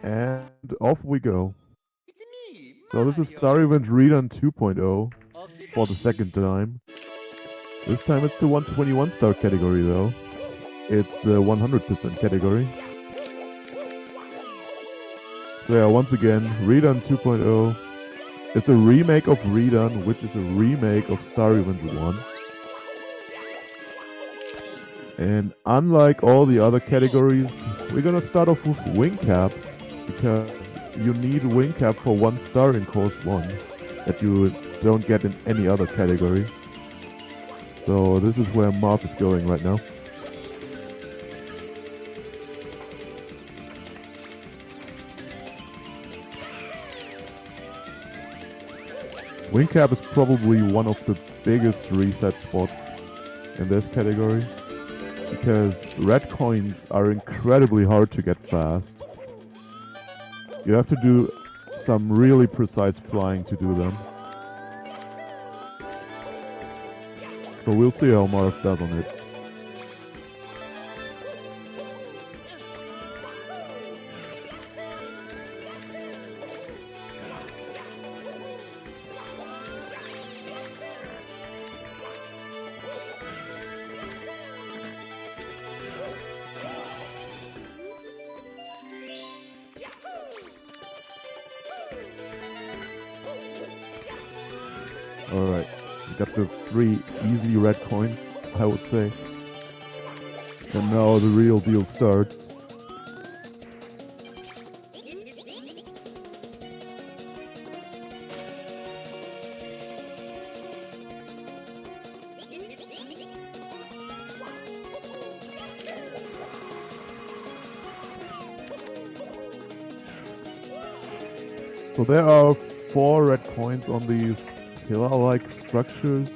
And off we go. It's me, So this is Mario. Star Event Redone 2.0 Okie for the dokie. second time. This time it's the 121 star category though. It's the 100% category. So yeah, once again, Redone 2.0. It's a remake of Redone, which is a remake of Star Event 1. And unlike all the other categories, we're gonna start off with Wing Cap, because you need Wing Cap for 1 star in Course 1 that you don't get in any other category. So this is where Marv is going right now. Wing Cap is probably one of the biggest reset spots in this category, because red coins are incredibly hard to get fast. You have to do some really precise flying to do them. So we'll see how Marv does on it. Alright, we got the 3 easy red coins, I would say. And now the real deal starts. So there are 4 red coins on these pillar-like structures.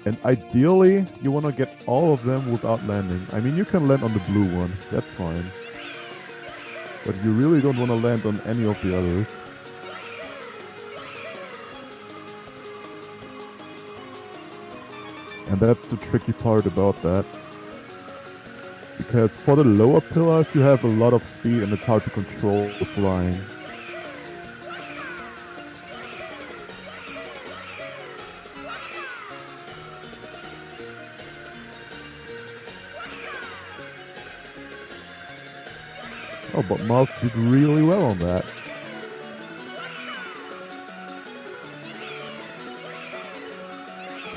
And ideally, you want to get all of them without landing. I mean, you can land on the blue one, that's fine. But you really don't want to land on any of the others. And that's the tricky part about that. Because for the lower pillars, you have a lot of speed and it's hard to control the flying. Oh, but Marv did really well on that.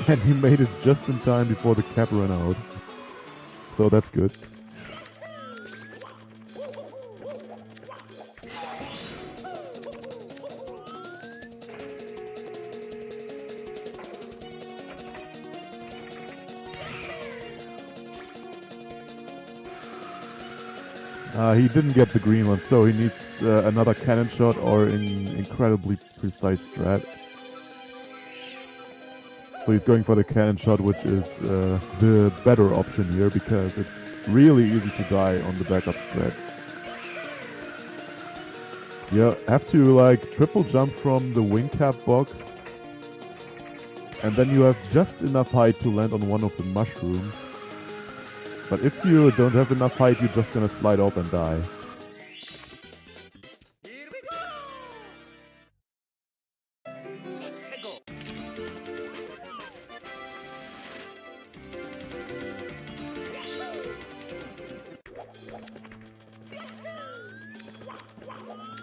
And he made it just in time before the cap ran out. So that's good. He didn't get the green one, so he needs another cannon shot or an incredibly precise strat. So he's going for the cannon shot, which is the better option here, because it's really easy to die on the backup strat. You have to like triple jump from the wing cap box, and then you have just enough height to land on one of the mushrooms. But if you don't have enough height, you're just gonna slide off and die. Here we go. Let's go.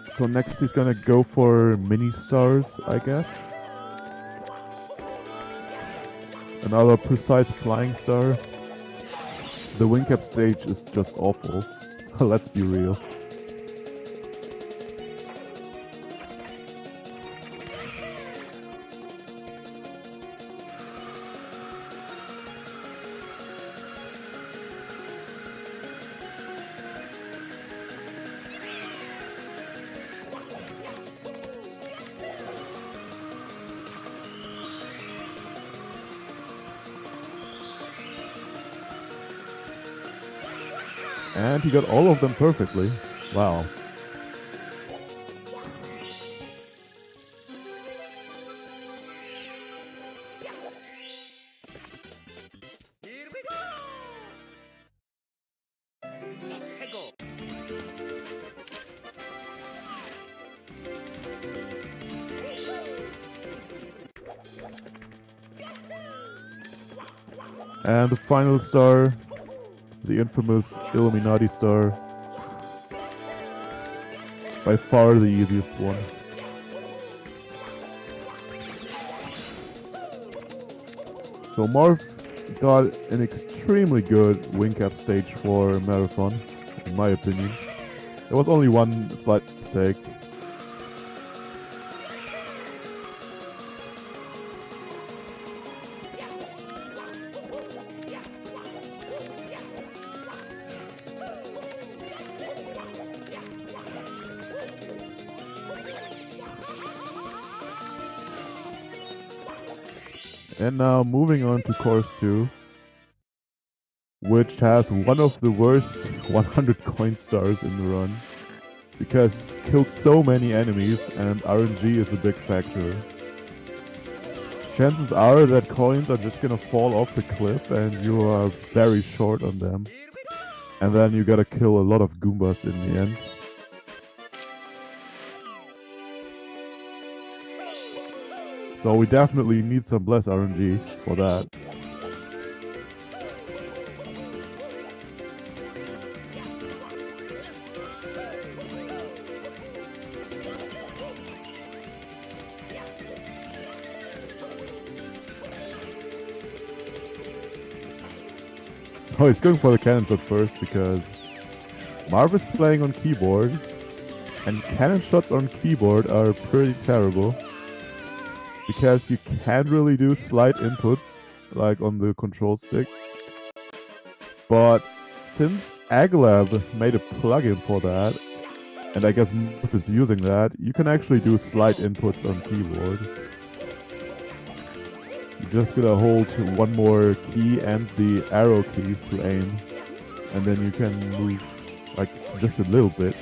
So next he's gonna go for mini stars, I guess. Another precise flying star. The wing cap stage is just awful. Let's be real. And he got all of them perfectly. Wow. Here we go. Let's go. And the final star, the infamous Illuminati star. By far the easiest one. So Marv got an extremely good wing cap stage for Marathon, in my opinion. There was only one slight mistake. And now moving on to course 2, which has one of the worst 100 coin stars in the run, because it kills so many enemies and RNG is a big factor. Chances are that coins are just gonna fall off the cliff and you are very short on them. And then you gotta kill a lot of Goombas in the end. So we definitely need some less RNG for that. Oh, he's going for the cannon shot first because Marv is playing on keyboard and cannon shots on keyboard are pretty terrible. Because you can't really do slide inputs like on the control stick. But since Aglab made a plugin for that, and I guess Marv is using that, you can actually do slide inputs on keyboard. You just gotta hold one more key and the arrow keys to aim, and then you can move like just a little bit.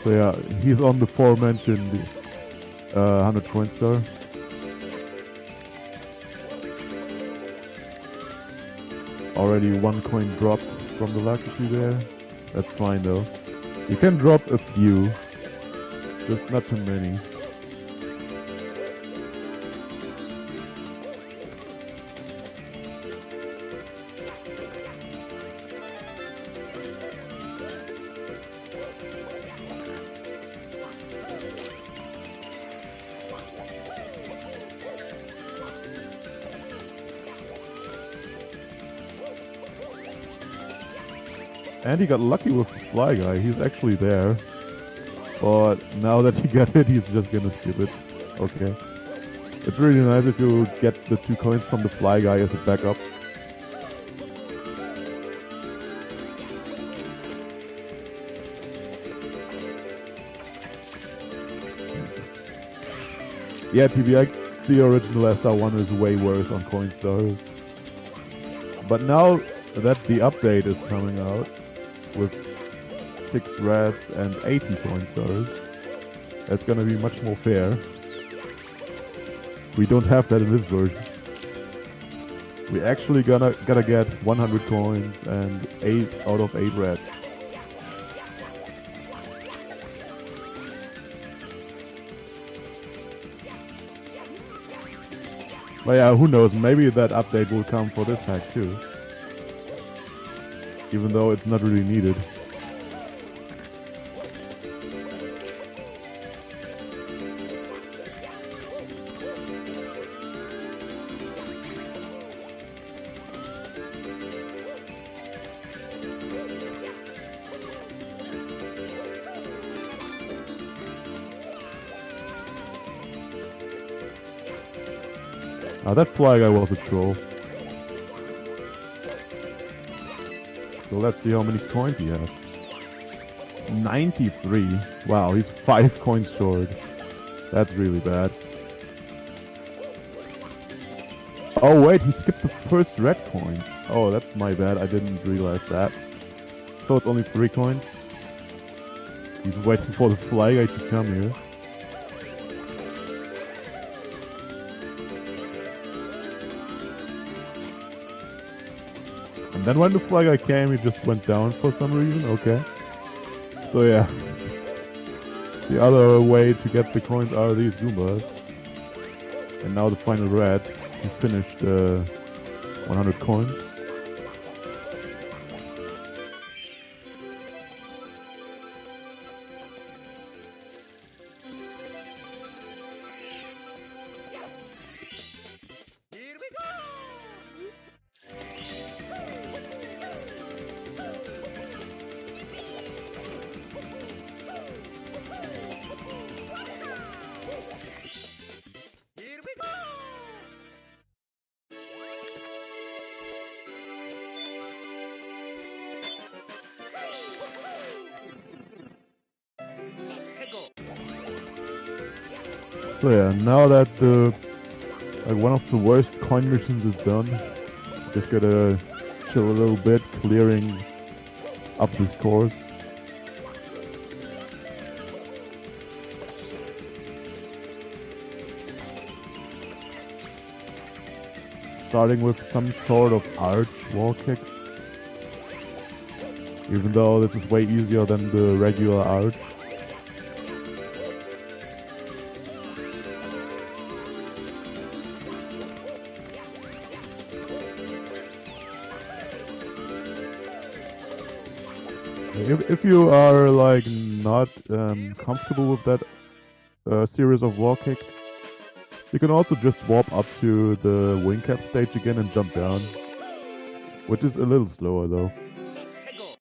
So yeah, he's on the aforementioned 100 coin star. Already 1 coin dropped from the lucky two there. That's fine though. You can drop a few, just not too many. And he got lucky with the fly guy, he's actually there. But now that he got it, he's just gonna skip it. Okay. It's really nice if you get the 2 coins from the fly guy as a backup. Yeah, TBI, the original SR1 is way worse on coin stars. But now that the update is coming out, with 6 reds and 80 coin stars, that's gonna be much more fair. We don't have that in this version. We actually gotta get 100 coins and 8 out of 8 reds. But yeah, who knows, maybe that update will come for this hack too. Even though it's not really needed. That fly guy was a troll. So let's see how many coins he has. 93. Wow, he's 5 coins short. That's really bad. Oh wait, he skipped the first red coin. Oh, that's my bad. I didn't realize that. So it's only 3 coins. He's waiting for the fly guy to come here. And then when the fly guy came, he just went down for some reason. Okay. So yeah. The other way to get the coins are these Goombas. And now the final red to finish the 100 coins. Here we go! Here we go! Hey, go! So yeah, now that the one of the worst coin missions is done, just gotta chill a little bit, clearing up this course. Starting with some sort of arch wall kicks. Even though this is way easier than the regular arch. If you are like not comfortable with that series of wall kicks, you can also just warp up to the wing cap stage again and jump down, which is a little slower though. Hey, go!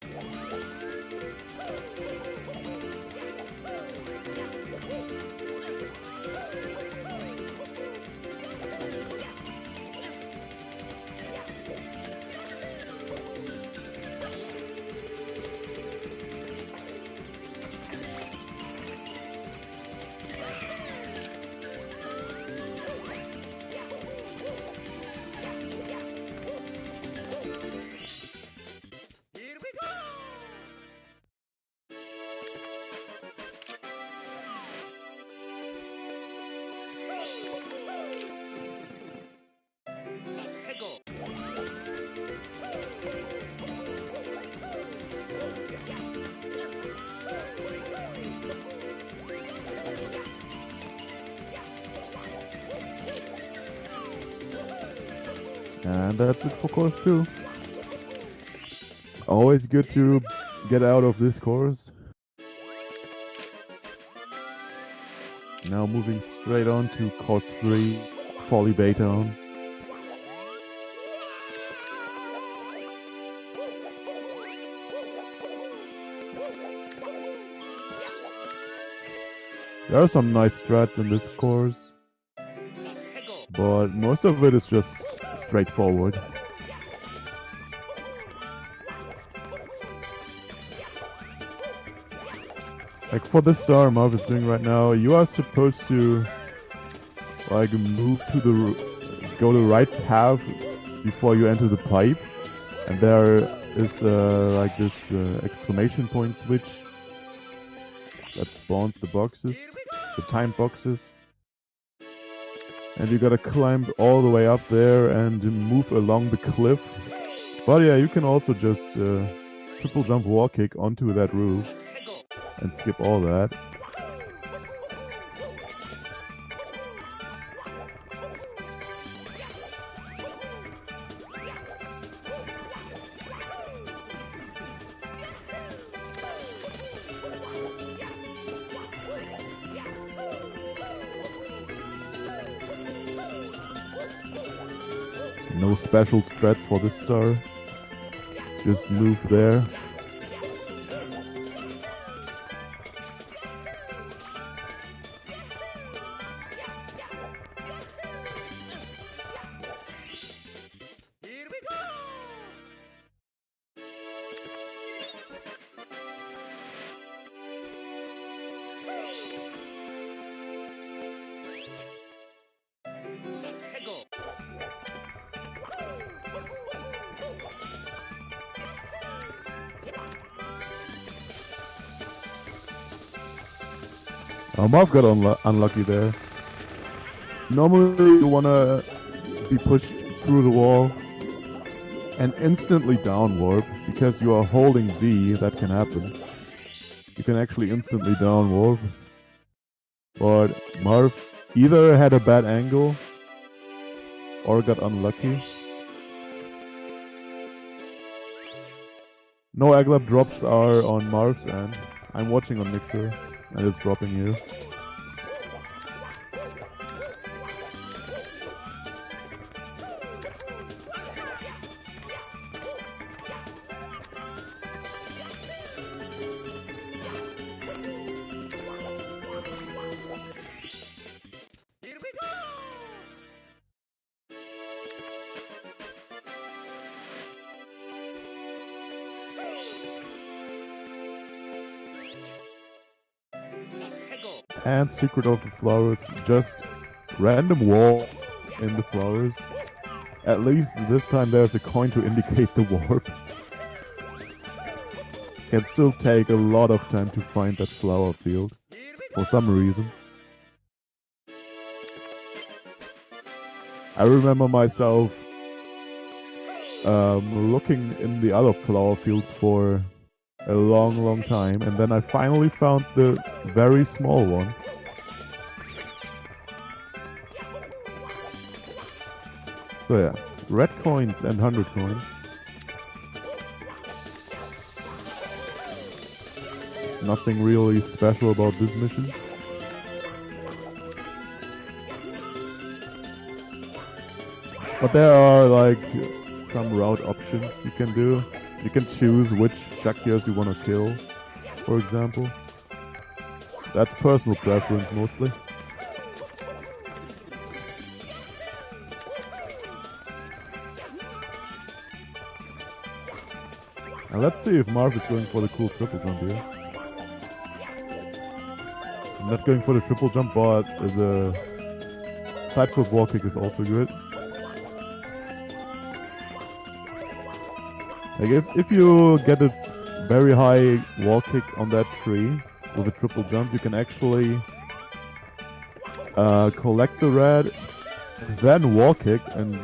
Here we go! Hey, go! And that's it for course 2. Always good to get out of this course. Now moving straight on to course 3, Folly Baytown. There are some nice strats in this course, Hey, go! but most of it is just straightforward. Like for this star Marv is doing right now, you are supposed to like move to go the right path before you enter the pipe, and there is like this exclamation point switch that spawns the boxes, the timed boxes, and you gotta climb all the way up there and move along the cliff. But yeah, you can also just triple jump wall kick onto that roof Hey, go! and skip all that. No special strats for this star. Just move there. Here we go! Hey, go! Marv got unlucky there. Normally you wanna be pushed through the wall and instantly down warp, because you are holding Z, that can happen. You can actually instantly down warp. But Marv either had a bad angle or got unlucky. No Aglap drops are on Marv's end. I'm watching on Mixer and it's dropping here. Here we go! And Secret of the Flowers, just random wall in the flowers. At least this time there's a coin to indicate the warp. Can still take a lot of time to find that flower field, for some reason. I remember myself looking in the other flower fields for a long time, and then I finally found the very small one. So yeah, red coins and 100 coins. Nothing really special about this mission. But there are like some route options you can do. You can choose which Jakyas you want to kill, for example. That's personal preference mostly. And let's see if Marv is going for the cool triple jump here. I'm not going for the triple jump, but the side flip wall kick is also good. Like if you get a very high wall kick on that tree with a triple jump, you can actually collect the red, then wall kick and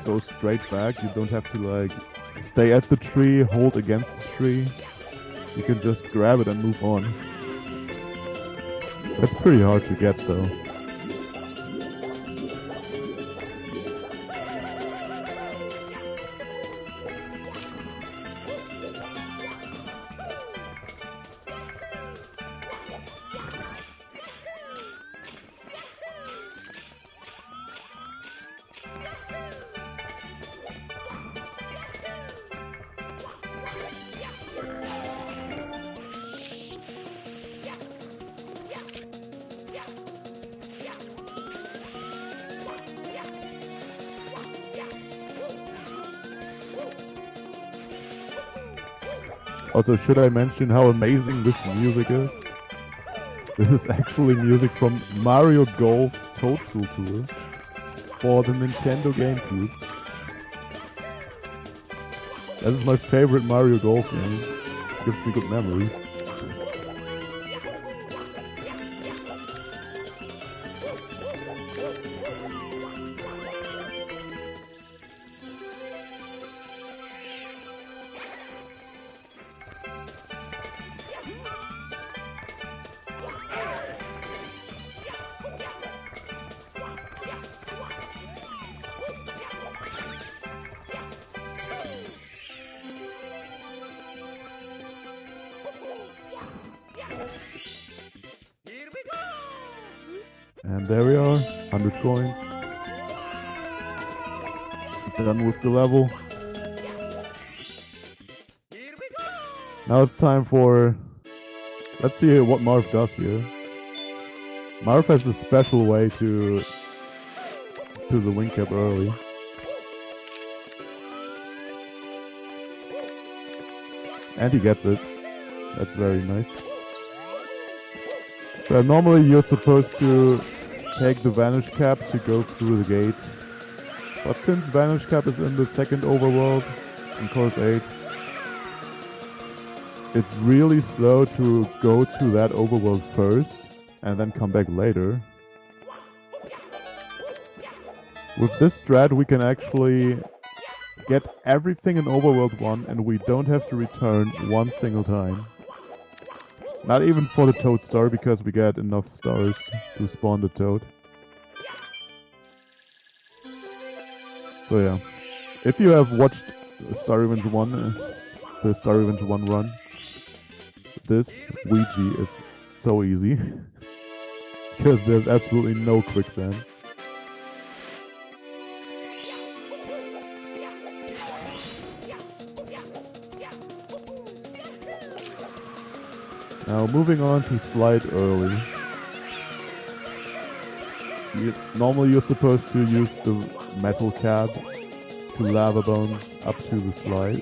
go straight back. You don't have to like stay at the tree, hold against the tree. You can just grab it and move on. That's pretty hard to get though. Also, should I mention how amazing this music is? This is actually music from Mario Golf Toadstool Tour for the Nintendo GameCube. That is my favorite Mario Golf game. Gives me good memories. And there we are, 100 coins. Done with the level. Now it's time for... Let's see what Marv does here. Marv has a special way to the wing cap early. And he gets it. That's very nice. So normally you're supposed to take the Vanish Cap to go through the gate. But since Vanish Cap is in the second overworld, in course 8, it's really slow to go to that overworld first and then come back later. With this strat we can actually get everything in Overworld 1 and we don't have to return one single time. Not even for the Toad Star, because we get enough stars to spawn the Toad. So yeah, if you have watched Star Revenge 1, the Star Revenge 1 run, this Ouija is so easy. Because there's absolutely no quicksand. Now moving on to slide early. Normally you're supposed to use the metal cab to lava bones up to the slide.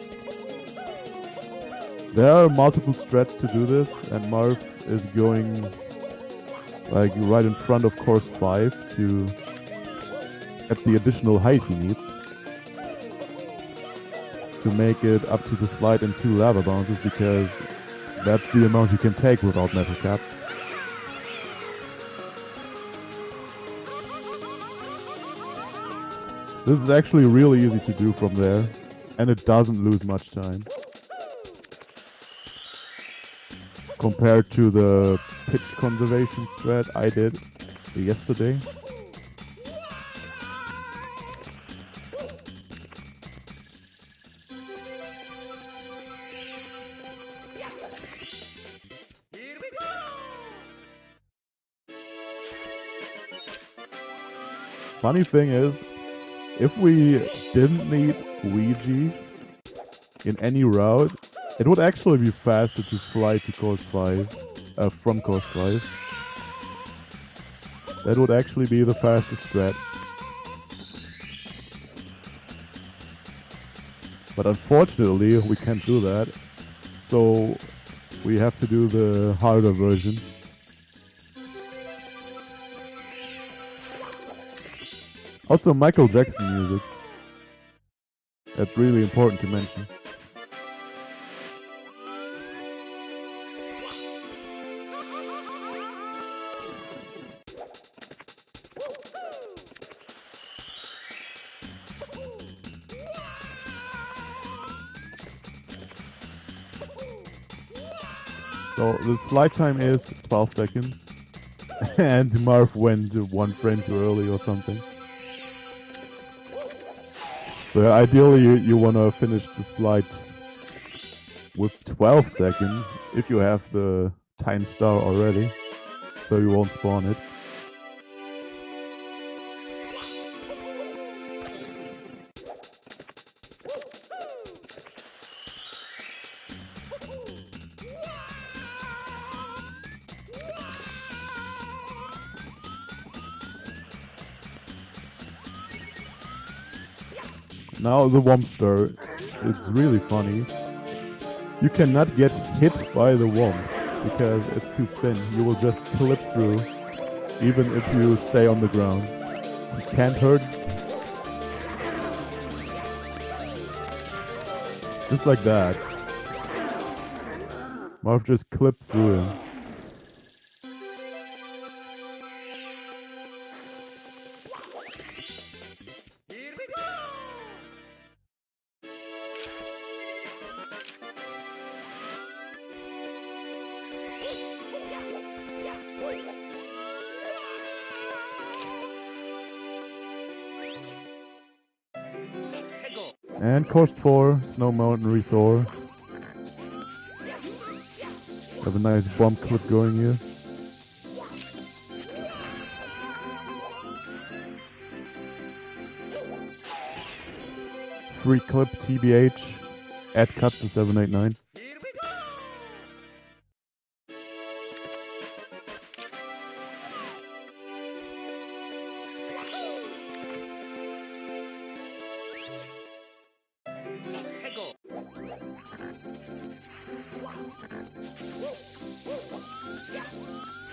There are multiple strats to do this, and Marv is going like right in front of course 5 to get the additional height he needs to make it up to the slide in 2 lava bounces, because that's the amount you can take without metal cap. This is actually really easy to do from there, and it doesn't lose much time compared to the pitch conservation strat I did yesterday. Here we go! Funny thing is, if we didn't need Ouija in any route, it would actually be faster to fly to course 5, from course 5. That would actually be the fastest strat. But unfortunately, we can't do that. So we have to do the harder version. Also, Michael Jackson music. That's really important to mention. So the slide time is 12 seconds. And Marv went 1 frame too early or something. So ideally you want to finish the slide with 12 seconds if you have the time star already, so you won't spawn it. Now the Wompster, it's really funny. You cannot get hit by the Womp because it's too thin. You will just clip through even if you stay on the ground. It can't hurt. Just like that. Marv just clipped through him. Here we go! And course 4, Snow Mountain Resort. Have a nice bump clip going here. Free clip TBH. Add cuts to 789. Here we go!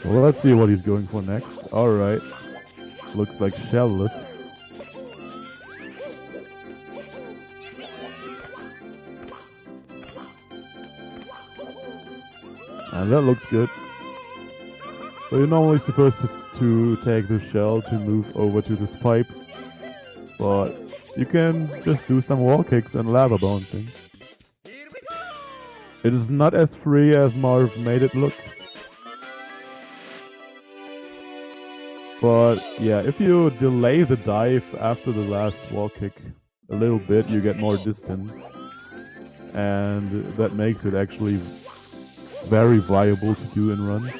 Well, let's see what he's going for next. Alright. Looks like shellless. And that looks good. So you're normally supposed to take the shell to move over to this pipe. But you can just do some wall kicks and ladder bouncing. Here we go! It is not as free as Marv made it look. But yeah, if you delay the dive after the last wall kick a little bit, you get more distance. And that makes it actually very viable to do in runs.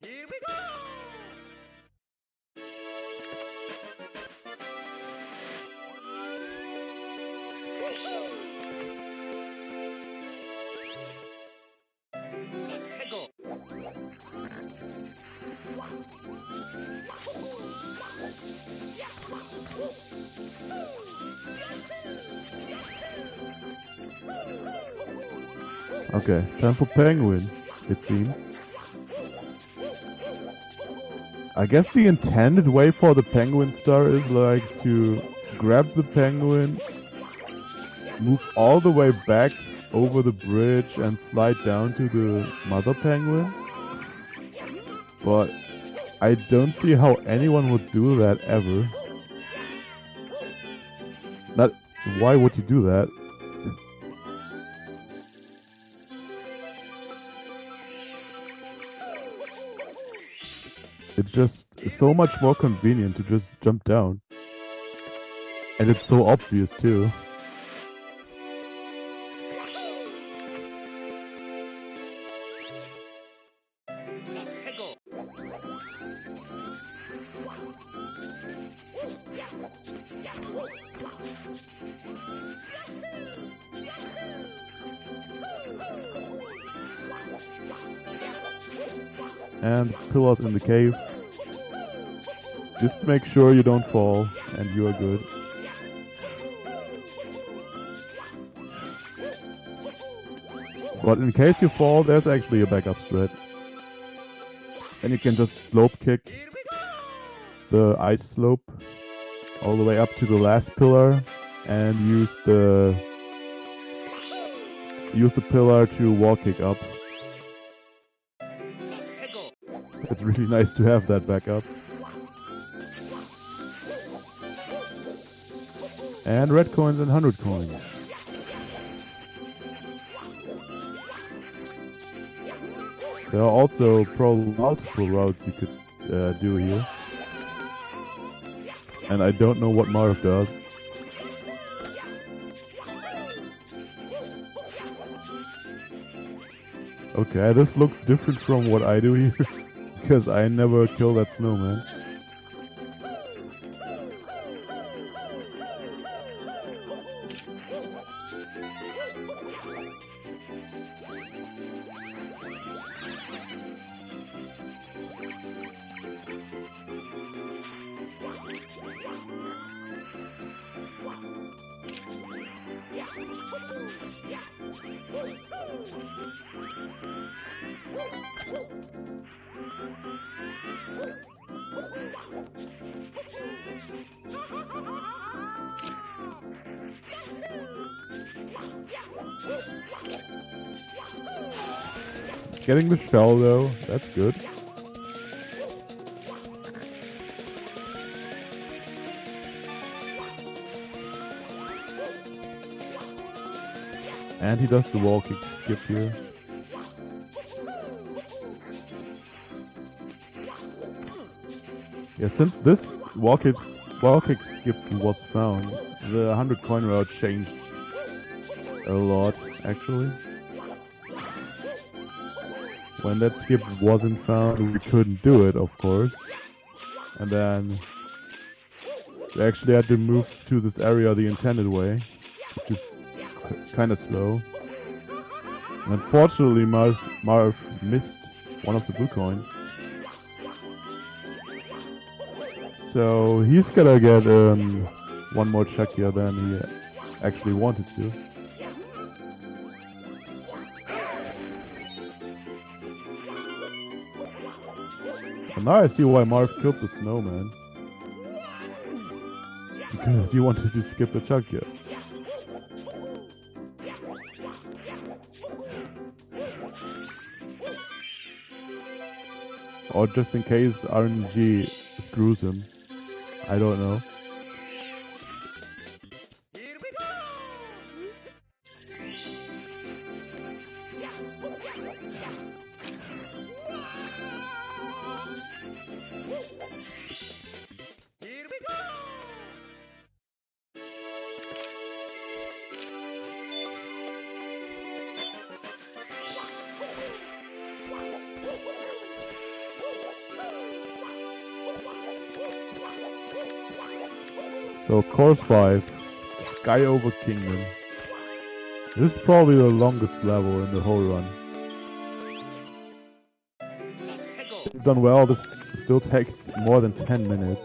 Here we go! Go! Okay, time for penguin, it seems. I guess the intended way for the penguin star is like to grab the penguin, move all the way back over the bridge and slide down to the mother penguin. But I don't see how anyone would do that ever. Why would you do that? It's just so much more convenient to just jump down. And it's so obvious too. Go! And pillars in the cave. Just make sure you don't fall and you are good. But in case you fall, there's actually a backup strat. And you can just slope kick Here we go! the ice slope all the way up to the last pillar and use the pillar to wall kick up. Go! It's really nice to have that backup. And red coins and 100 coins. There are also multiple routes you could do here. And I don't know what Marv does. Okay, this looks different from what I do here. Because I never kill that snowman. Getting the shell though, that's good. And he does the wall kick skip here. Yeah, since this wall kick skip was found, the 100 coin route changed a lot, actually. When that skip wasn't found, we couldn't do it, of course. And then we actually had to move to this area the intended way, which is kind of slow. And unfortunately, Marv missed one of the blue coins. So he's gonna get one more check here than he actually wanted to. And now I see why Marv killed the snowman. Because he wanted to skip the junkyard. Or just in case RNG screws him. I don't know. Here we go! Here we go! So course 5, Sky Over Kingdom. This is probably the longest level in the whole run. If done well, this still takes more than 10 minutes.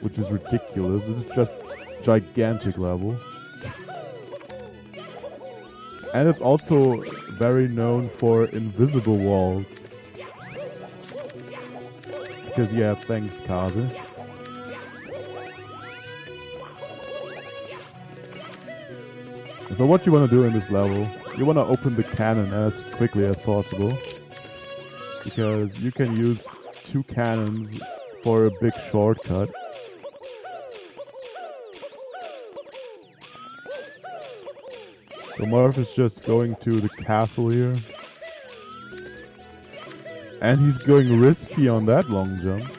Which is ridiculous. This is just gigantic level. And it's also very known for invisible walls. Because yeah, thanks Kaze. So what you want to do in this level, you want to open the cannon as quickly as possible. Because you can use 2 cannons for a big shortcut. So Marv is just going to the castle here. And he's going risky on that long jump.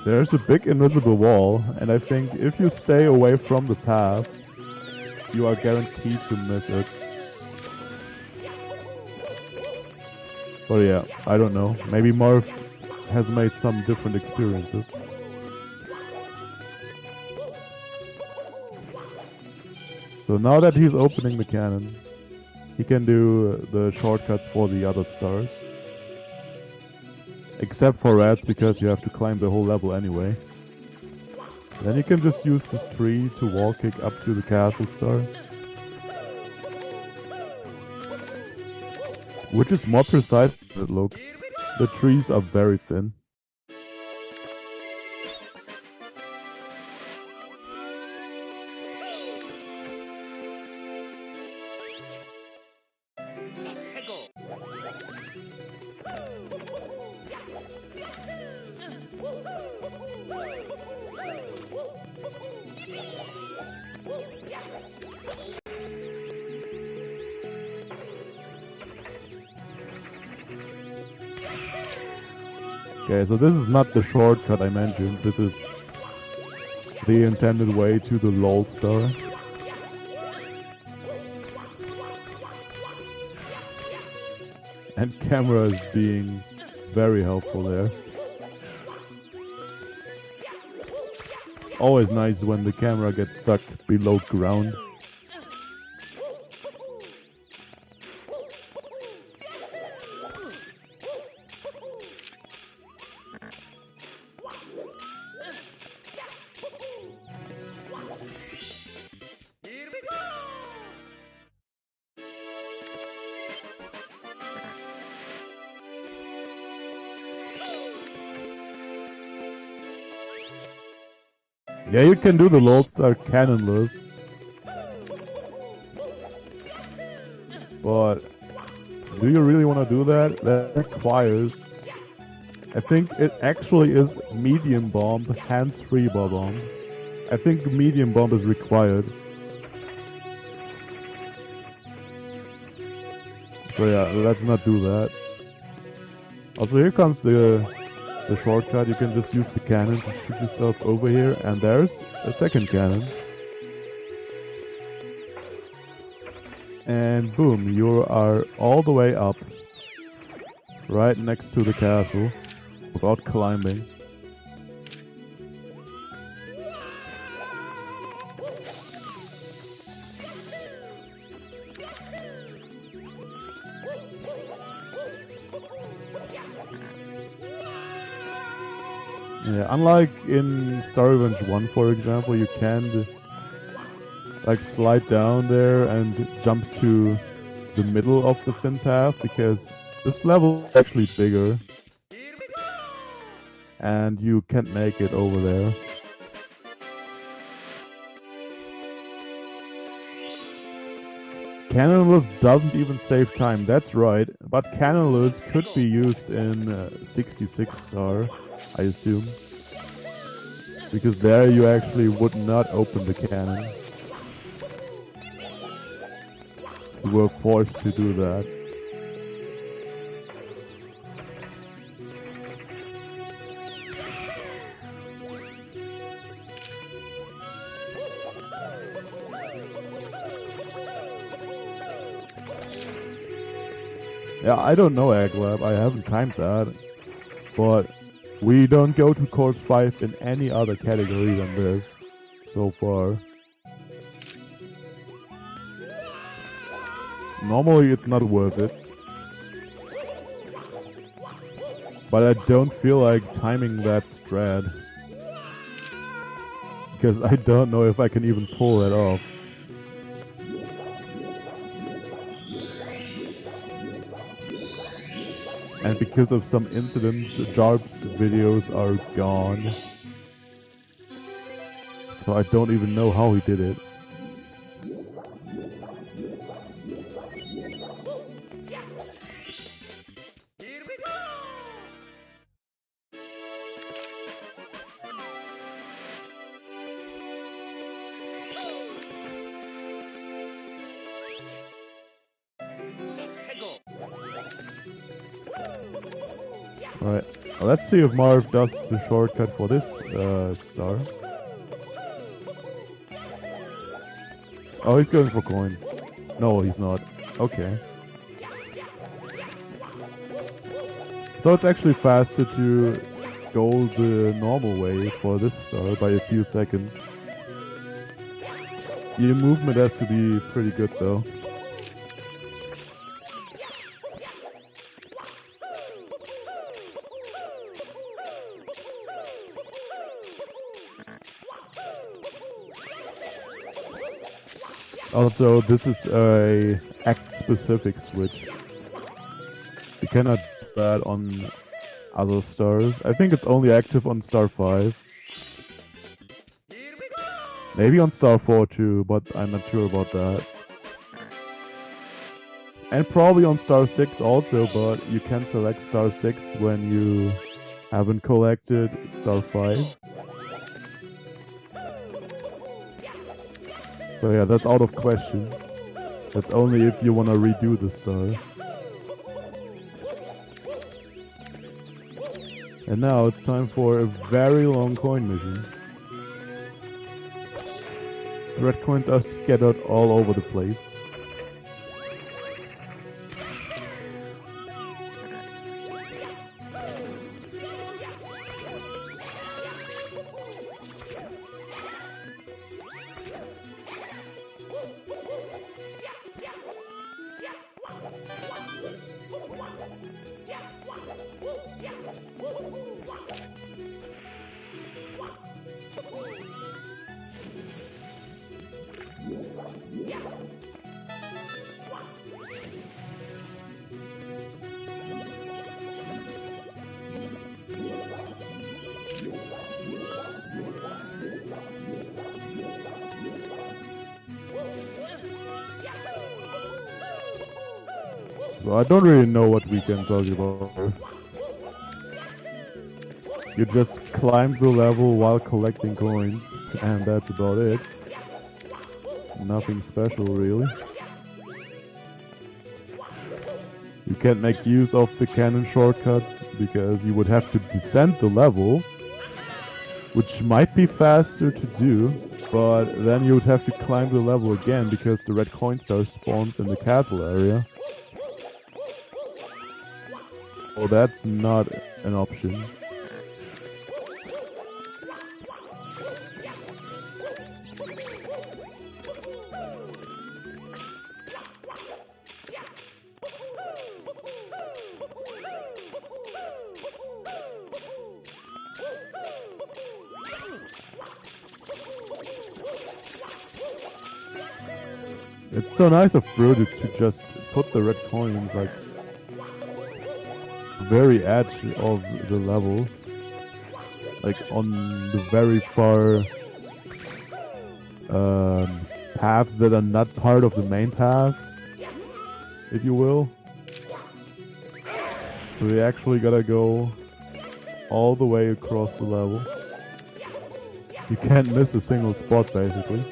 There's a big invisible wall, and I think if you stay away from the path, you are guaranteed to miss it. But yeah, I don't know. Maybe Marv has made some different experiences. So now that he's opening the cannon, he can do the shortcuts for the other stars. Except for rats, because you have to climb the whole level anyway. Then you can just use this tree to wall kick up to the castle star. Which is more precise than it looks. The trees are very thin. Okay, so this is not the shortcut I mentioned. This is the intended way to the LOL star. And camera is being very helpful there. It's always nice when the camera gets stuck below ground. Yeah, you can do the LOL star cannonless. But do you really want to do that? That requires... I think it actually is medium bomb, hands-free bomb. I think medium bomb is required. So yeah, let's not do that. Also, here comes the shortcut. You can just use the cannon to shoot yourself over here, and there's a second cannon. And boom, you are all the way up, right next to the castle, without climbing. Yeah, unlike in Star Revenge 1, for example, you can like slide down there and jump to the middle of the thin path, because This level is actually bigger, Here we go! and you can't make it over there. Cannonless doesn't even save time, that's right, but Cannonless could be used in 66 star, I assume. Because there you actually would not open the cannon. You were forced to do that. Yeah, I don't know, Aglab. I haven't timed that. But we don't go to course 5 in any other category than this so far. Normally it's not worth it. But I don't feel like timing that strat. Because I don't know if I can even pull that off. And because of some incidents, Jarb's videos are gone. So I don't even know how he did it. Here we go! Alright, let's see if Marv does the shortcut for this star. Oh, he's going for coins. No, he's not. Okay. So it's actually faster to go the normal way for this star by a few seconds. Your movement has to be pretty good though. Also, this is a act-specific switch. You cannot do that on other stars. I think it's only active on star 5. Here we go! Maybe on star 4 too, but I'm not sure about that. And probably on star 6 also, but you can select star 6 when you haven't collected star 5. So yeah, that's out of question. That's only if you want to redo the star. And now it's time for a very long coin mission. The red coins are scattered all over the place. So I don't really know what we can talk about here. You just climb the level while collecting coins, and that's about it. Nothing special, really. You can't make use of the cannon shortcuts, because you would have to descend the level, which might be faster to do, but then you would have to climb the level again, because the red coin star spawns in the castle area. So that's not an option. It's so nice of Brooded to just put the red coins like very edge of the level, like on the very far paths that are not part of the main path, if you will. So we actually gotta go all the way across the level. You can't miss a single spot, basically.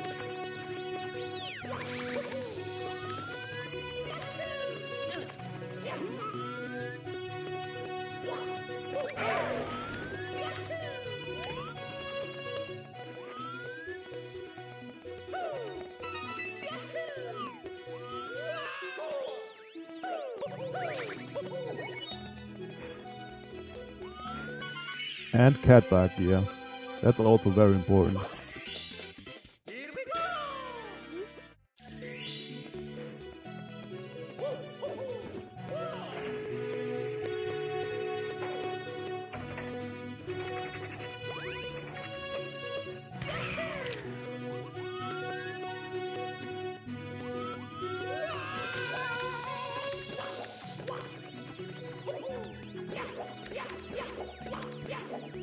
And cat back, yeah. That's also very important. Here we go!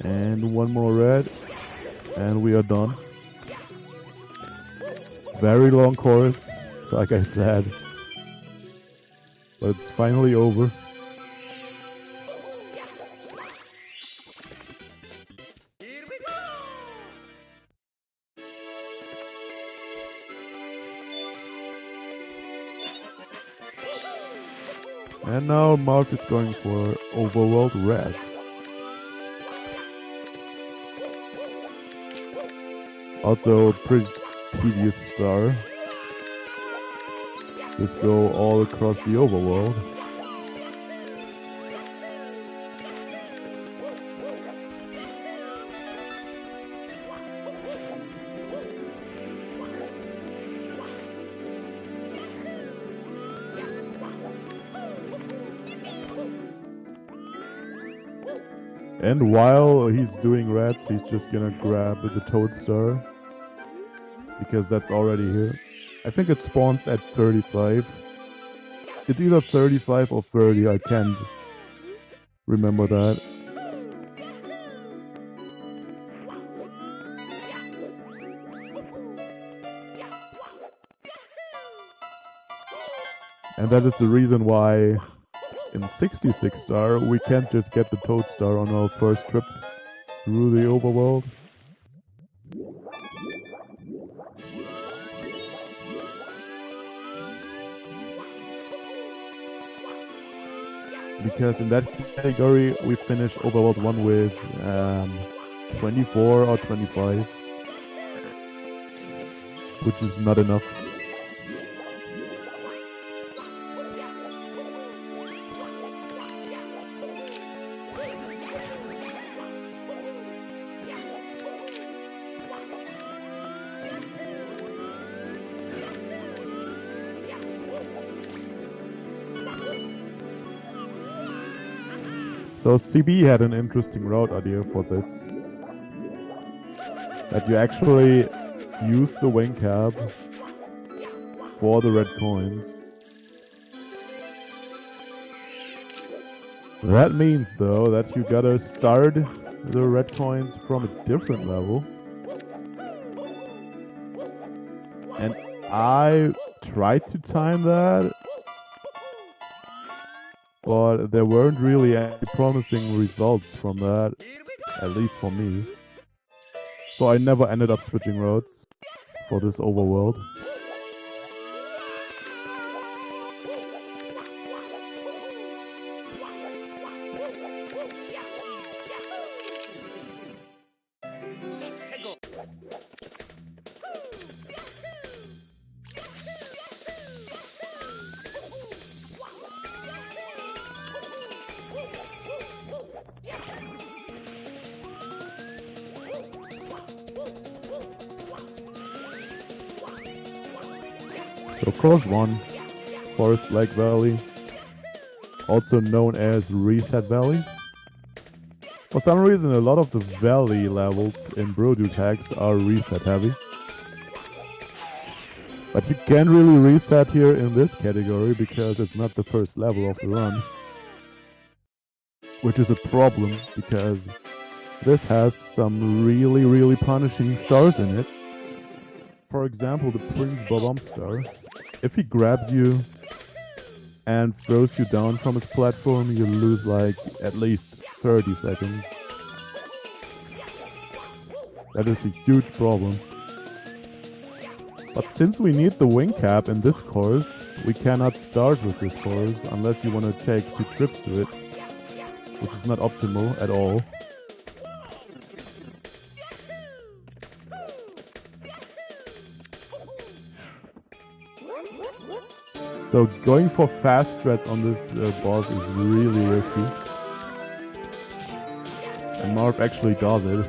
And one more red. And we are done. Very long course, like I said. But it's finally over. Here we go! And now Marv is going for overworld reds. Also pretty tedious star. Just go all across the overworld. And while he's doing reds, he's just gonna grab the Toad Star, because that's already here. I think it spawns at 35. It's either 35 or 30, I can't remember that. And that is the reason why in 66 star we can't just get the Toad Star on our first trip through the overworld. Because in that category we finish overworld 1 with 24 or 25, which is not enough. So CB had an interesting route idea for this. That you actually use the wing cap for the red coins. That means though that you gotta start the red coins from a different level. And I tried to time that, but there weren't really any promising results from that, at least for me. So I never ended up switching roads for this overworld. So course 1, Forest Lake Valley, also known as Reset Valley. For some reason a lot of the valley levels in Brodude hacks are reset heavy. But you can't really reset here in this category because it's not the first level of the run. which is a problem because this has some really punishing stars in it. For example, the Prince Bob-omb star. If he grabs you and throws you down from his platform, you lose like at least 30 seconds. That is a huge problem. But since we need the wing cap in this course, we cannot start with this course unless you want to take 2 trips to it, which is not optimal at all. So going for fast strats on this boss is really risky. And Marv actually does it.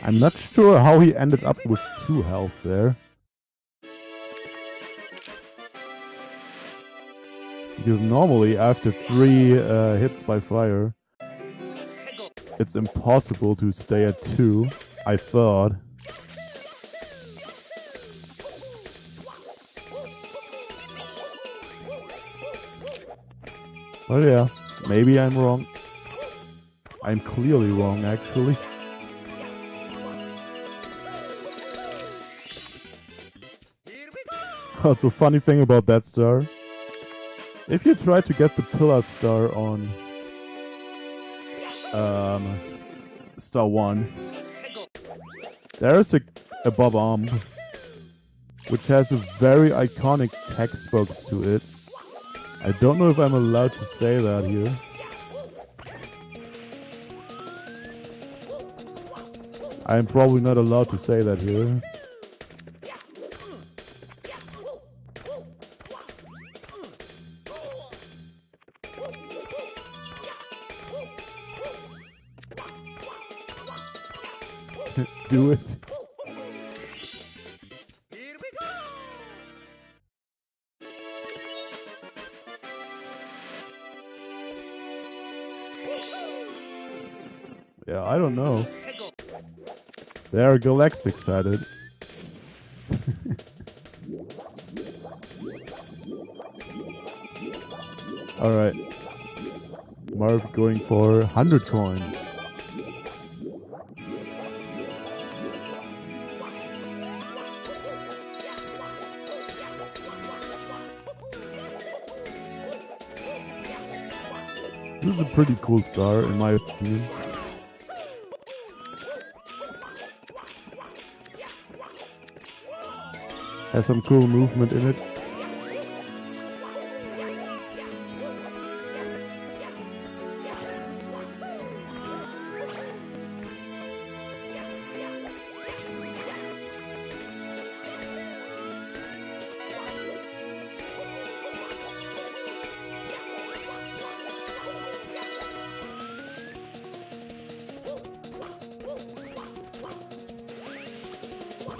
I'm not sure how he ended up with 2 health there. Because normally after 3 hits by fire, it's impossible to stay at 2, I thought. But yeah, maybe I'm wrong. I'm clearly wrong, actually. What's a funny thing about that star? If you try to get the pillar star on star 1, there's a Bob-omb which has a very iconic text box to it. I don't know if I'm allowed to say that here. I'm probably not allowed to say that here. Do it. Yeah, I don't know. They are galactic sided. Alright. Marv going for 100 coins. This is a pretty cool star, in my opinion. Has some cool movement in it.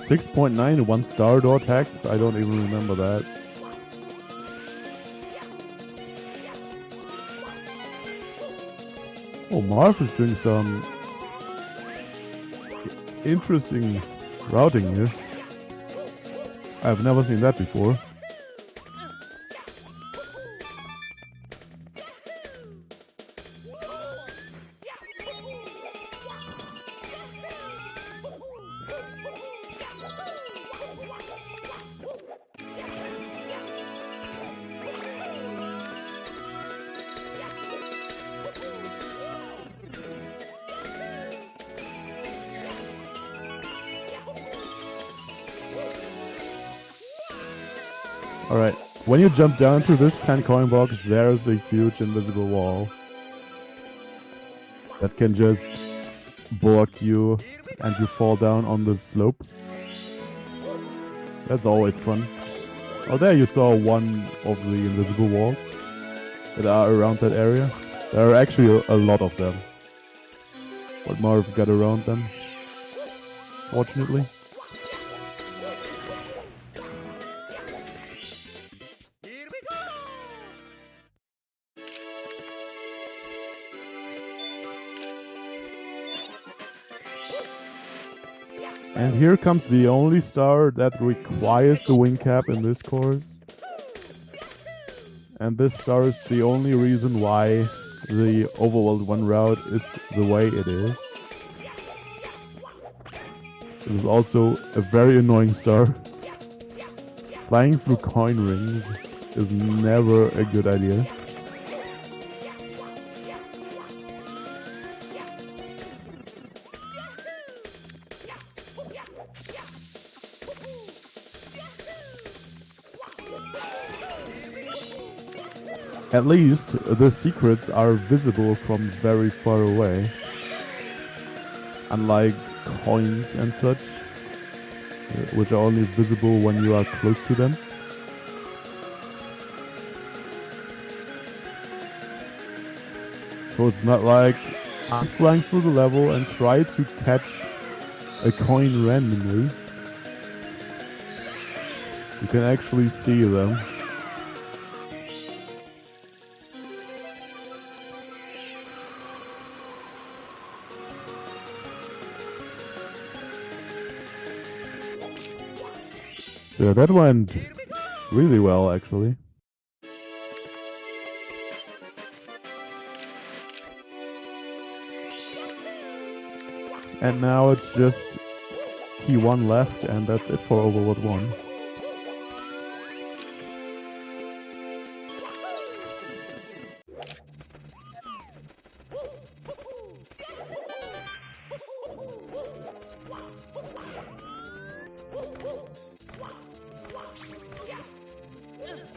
$6.9 1 star door tax? I don't even remember that. Oh, Marv is doing some interesting routing here. I've never seen that before. Alright, when you jump down to this 10 coin box, there's a huge invisible wall that can just block you and you fall down on the slope. That's always fun. Oh, there you saw one of the invisible walls that are around that area. There are actually a lot of them. But Marv got around them, fortunately. And here comes the only star that requires the wing cap in this course. And this star is the only reason why the Overworld 1 route is the way it is. It is also a very annoying star. Flying through coin rings is never a good idea. At least the secrets are visible from very far away, unlike coins and such, which are only visible when you are close to them. So it's not like I'm flying through the level and try to catch a coin randomly. You can actually see them. So that went really well, actually. And now it's just key 1 left, and that's it for Overworld 1.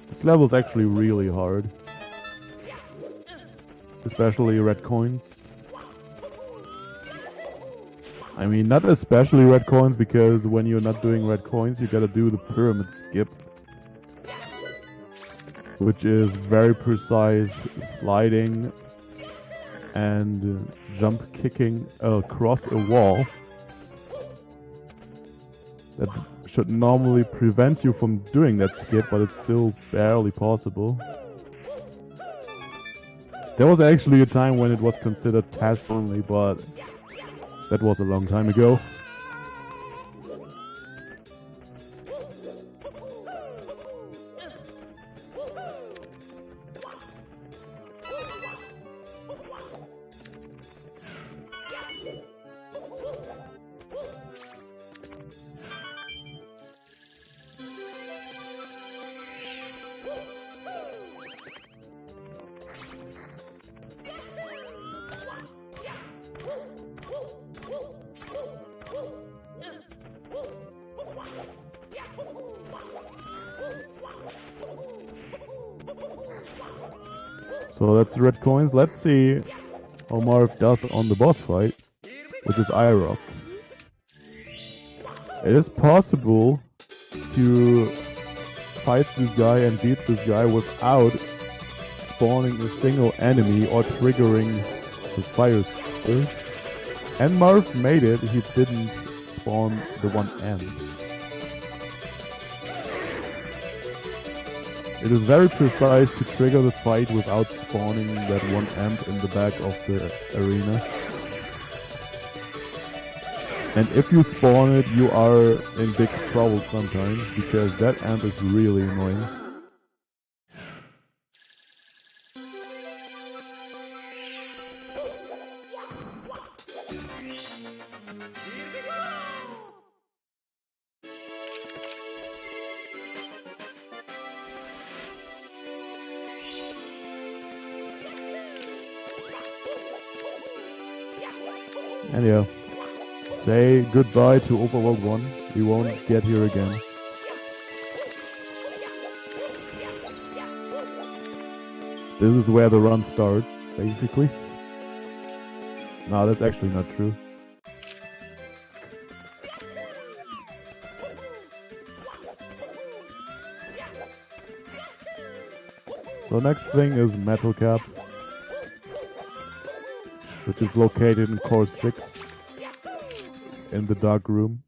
This level is actually really hard. Especially red coins. I mean, not especially red coins, because when you're not doing red coins, you gotta do the pyramid skip. Which is very precise sliding and jump kicking across a wall. That should normally prevent you from doing that skip, but it's still barely possible. There was actually a time when it was considered task only, but that was a long time ago. So that's red coins. Let's see how Marv does on the boss fight, which is iRock. It is possible to fight this guy and beat this guy without spawning a single enemy or triggering his fire spheres. And Marv made it. He didn't spawn the one end. It is very precise to trigger the fight without spawning that one amp in the back of the arena. And if you spawn it, you are in big trouble sometimes, because that amp is really annoying. And yeah, say goodbye to Overworld 1. We won't get here again. This is where the run starts, basically. No, that's actually not true. So next thing is Metal Cap, which is located in Course 6, in the dark room.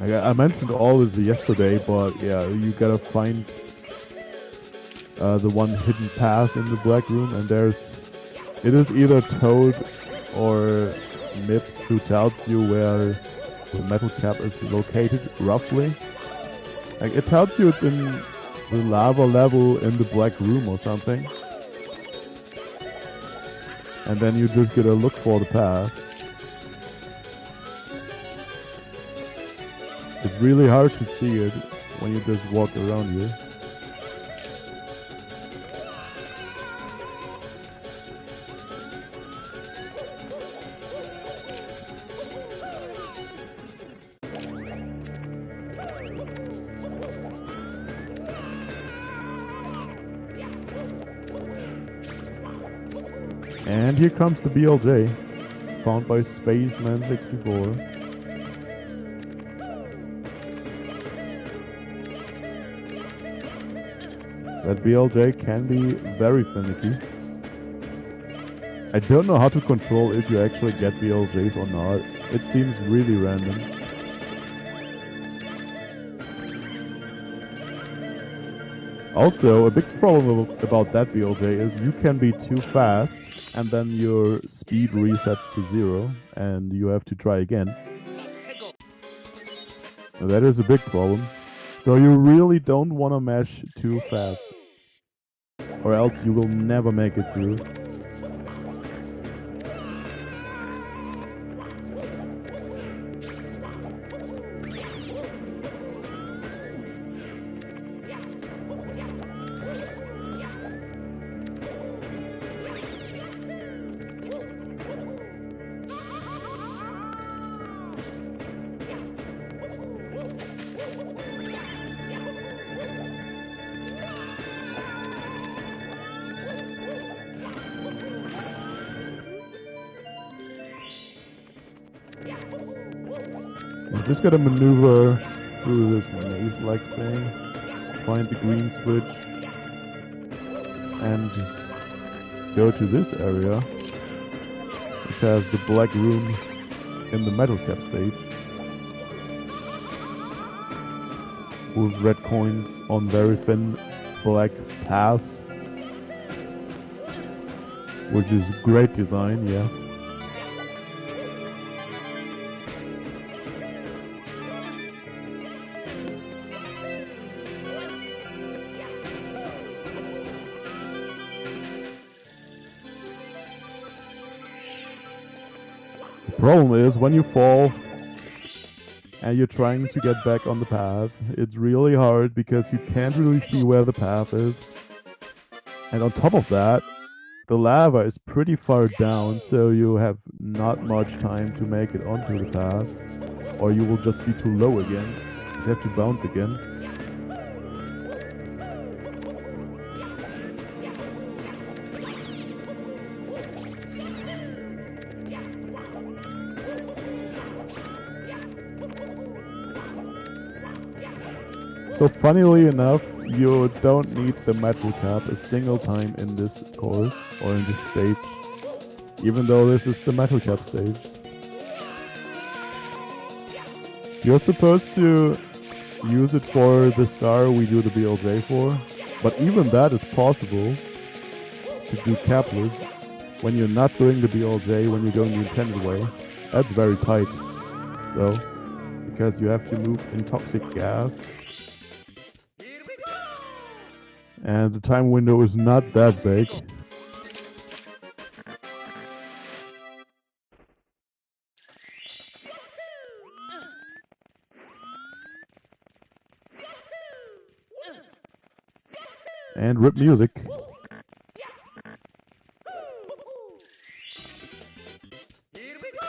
I mentioned all this yesterday, but yeah, you gotta find the one hidden path in the black room, and it is either Toad or Mips who tells you where the metal cap is located, roughly. Like, it tells you it's in the lava level in the black room or something. And then you just gotta look for the path. It's really hard to see it when you just walk around here. And here comes the BLJ, found by Spaceman64. That BLJ can be very finicky. I don't know how to control if you actually get BLJs or not. It seems really random. Also, a big problem about that BLJ is you can be too fast and then your speed resets to 0 and you have to try again. Now, that is a big problem. So you really don't want to mash too fast, or else you will never make it through. You just gotta maneuver through this maze-like thing, find the green switch, and go to this area, which has the black room in the metal cap stage, with red coins on very thin black paths, which is great design, yeah. The problem is when you fall and you're trying to get back on the path, it's really hard because you can't really see where the path is. And on top of that, the lava is pretty far down, so you have not much time to make it onto the path, or you will just be too low again. You have to bounce again. So funnily enough, you don't need the metal cap a single time in this course or in this stage, even though this is the metal cap stage. You're supposed to use it for the star we do the BLJ for, but even that is possible to do capless when you're not doing the BLJ, when you're going the intended way. That's very tight, though, because you have to move in toxic gas. And the time window is not that big. And rip music. Here we go!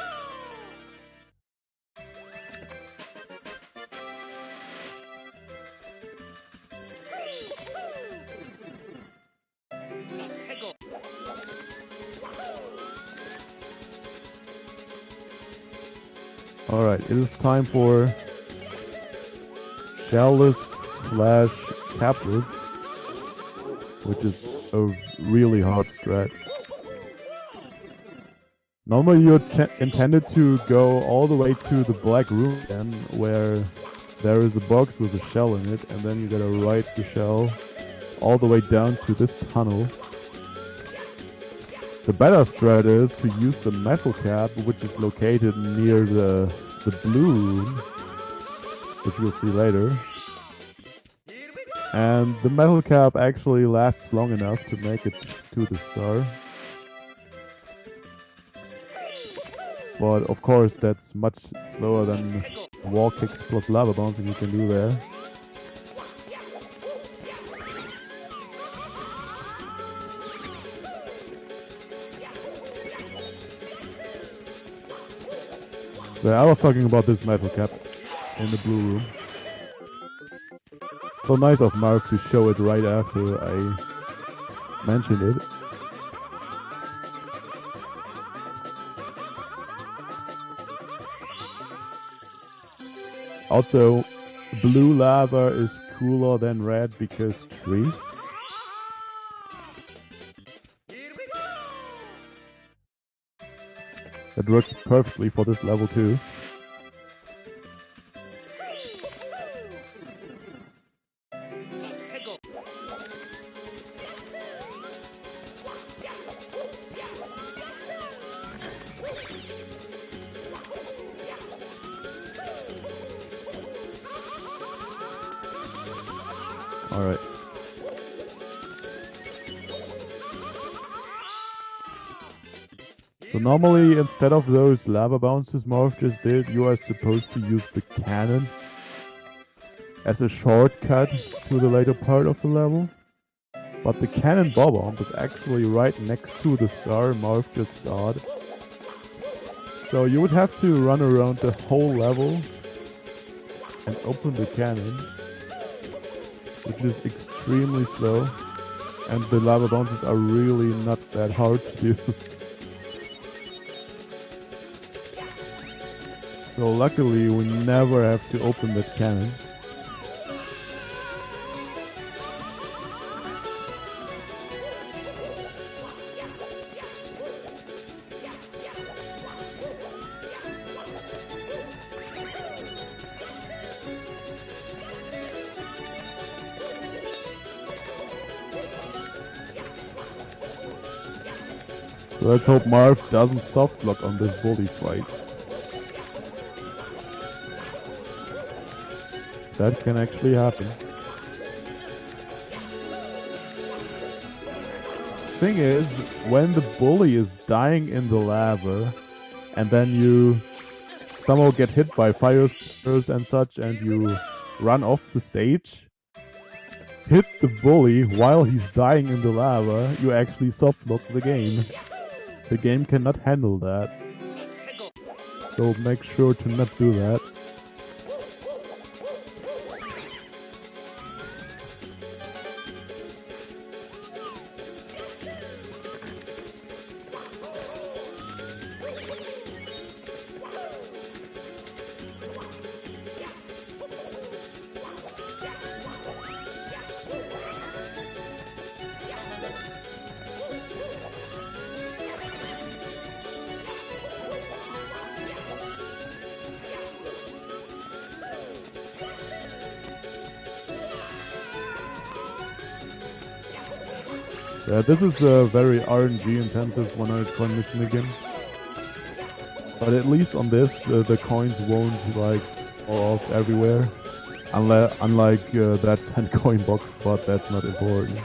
Alright, it is time for shellless slash capless, which is a really hard strat. Normally you're intended to go all the way to the black room again, where there is a box with a shell in it, and then you gotta ride the shell all the way down to this tunnel. The better strat is to use the metal cap, which is located near the blue room, which we'll see later. And the metal cap actually lasts long enough to make it to the star. But of course that's much slower than wall kicks plus lava bouncing you can do there. So I was talking about this metal cap in the blue room. So nice of Marv to show it right after I mentioned it. Also, blue lava is cooler than red because tree. That works perfectly for this level too. Alright. So normally, instead of those lava bounces Marv just did, you are supposed to use the cannon as a shortcut to the later part of the level. But the cannon bob-omb is actually right next to the star Marv just got. So you would have to run around the whole level and open the cannon, which is extremely slow, and the lava bounces are really not that hard to do. So luckily we never have to open that cannon. So let's hope Marv doesn't soft lock on this bully fight. That can actually happen. Thing is, when the bully is dying in the lava, and then you somehow get hit by fire spurs and such, and you run off the stage, hit the bully while he's dying in the lava, you actually soft lock the game. The game cannot handle that. So make sure to not do that. This is a very RNG intensive 100 coin mission again. But at least on this, the coins won't like fall off everywhere. Unlike that 10 coin box, but that's not important.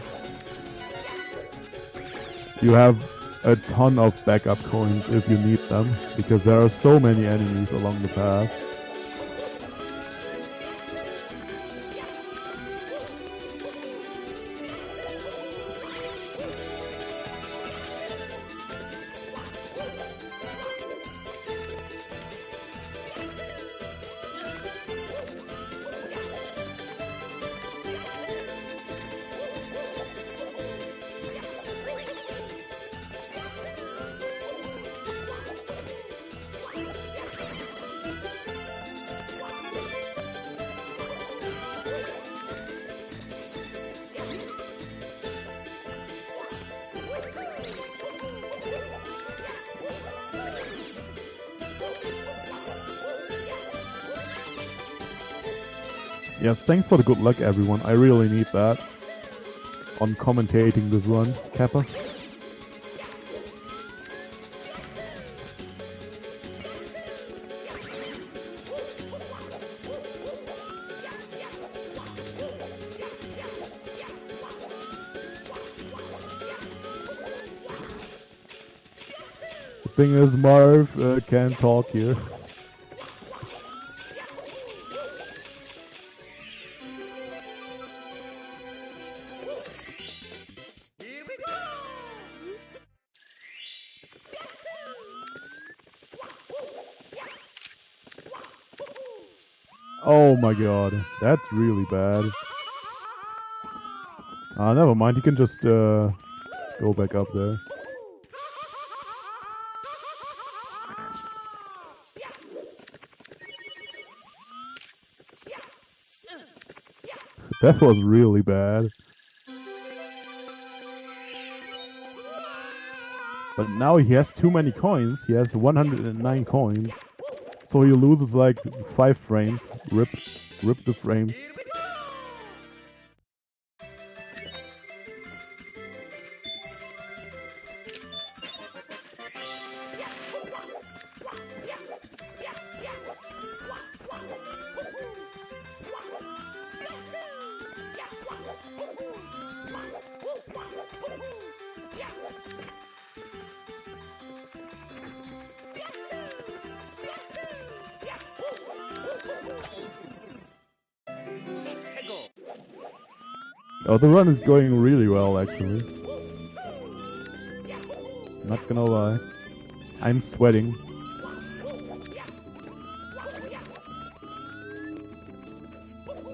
You have a ton of backup coins if you need them, because there are so many enemies along the path. Yeah, thanks for the good luck, everyone. I really need that on commentating this run, Kappa. The thing is, Marv can't talk here. Here we go! Oh my god, that's really bad. Ah, never mind. You can just go back up there. That was really bad. But now he has too many coins. He has 109 coins. So he loses like 5 frames. Rip the frames. Here we go! Hegel. Oh, the run is going really well, actually. Not gonna lie. I'm sweating.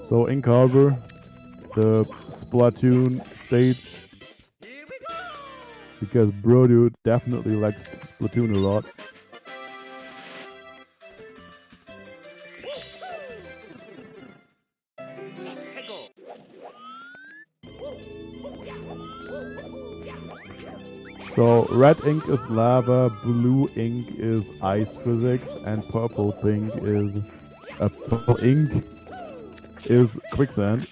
So, Ink Harbor, the Splatoon stage, Here we go! because Bro Dude definitely likes Splatoon a lot. Hegel. So, red ink is lava, blue ink is ice physics, and purple ink is quicksand.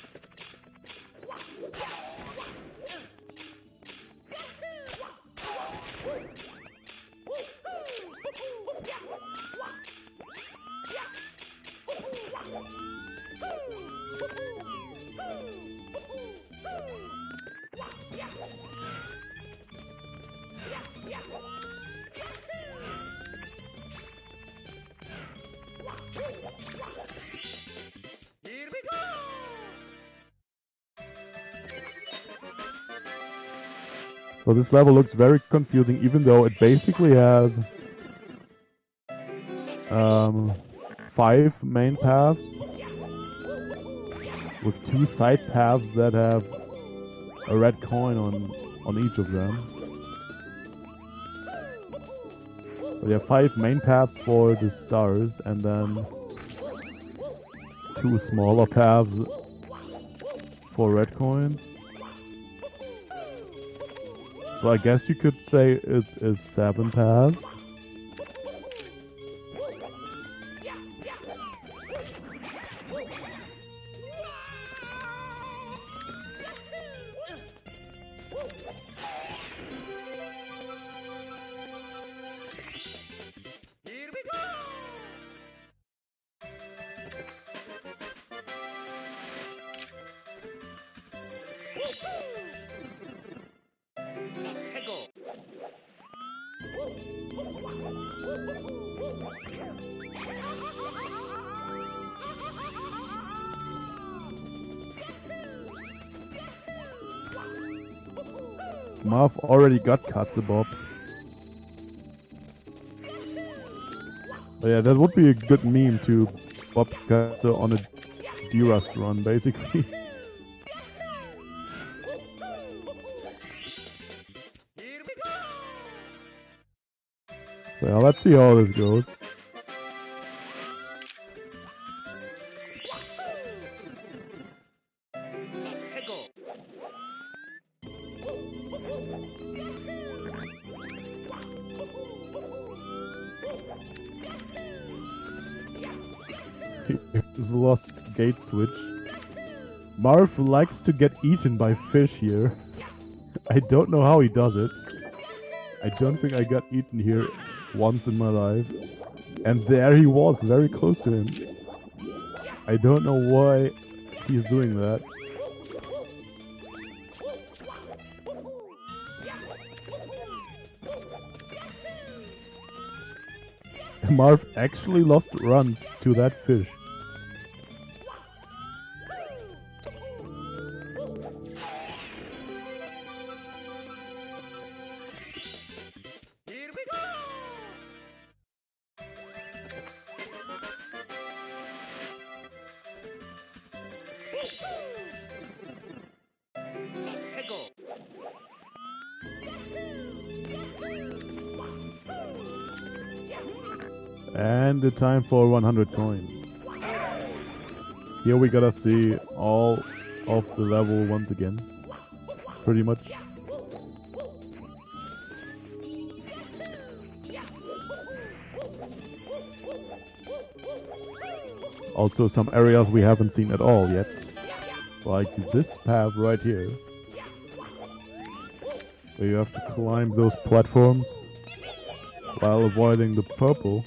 Here we go! So this level looks very confusing, even though it basically has 5 main paths with 2 side paths that have a red coin on each of them. But you have 5 main paths for the stars, and then 2 smaller paths for red coins. So I guess you could say it is 7 paths. Here we go! Hegel. Marv already got Katsubob. But yeah, that would be a good meme to Bob Katsu on a D-Rust run, basically. Here we go! So yeah, let's see how this goes. Hegel. He's lost gate switch. Marv likes to get eaten by fish here. I don't know how he does it. I don't think I got eaten here once in my life. And there he was, very close to him. I don't know why he's doing that. Marv actually lost runs to that fish. Here we go! Hego! And the time for 100 coins. Here we gotta see all of the level once again. Pretty much. Also some areas we haven't seen at all yet. Like this path right here. Where you have to climb those platforms while avoiding the purple.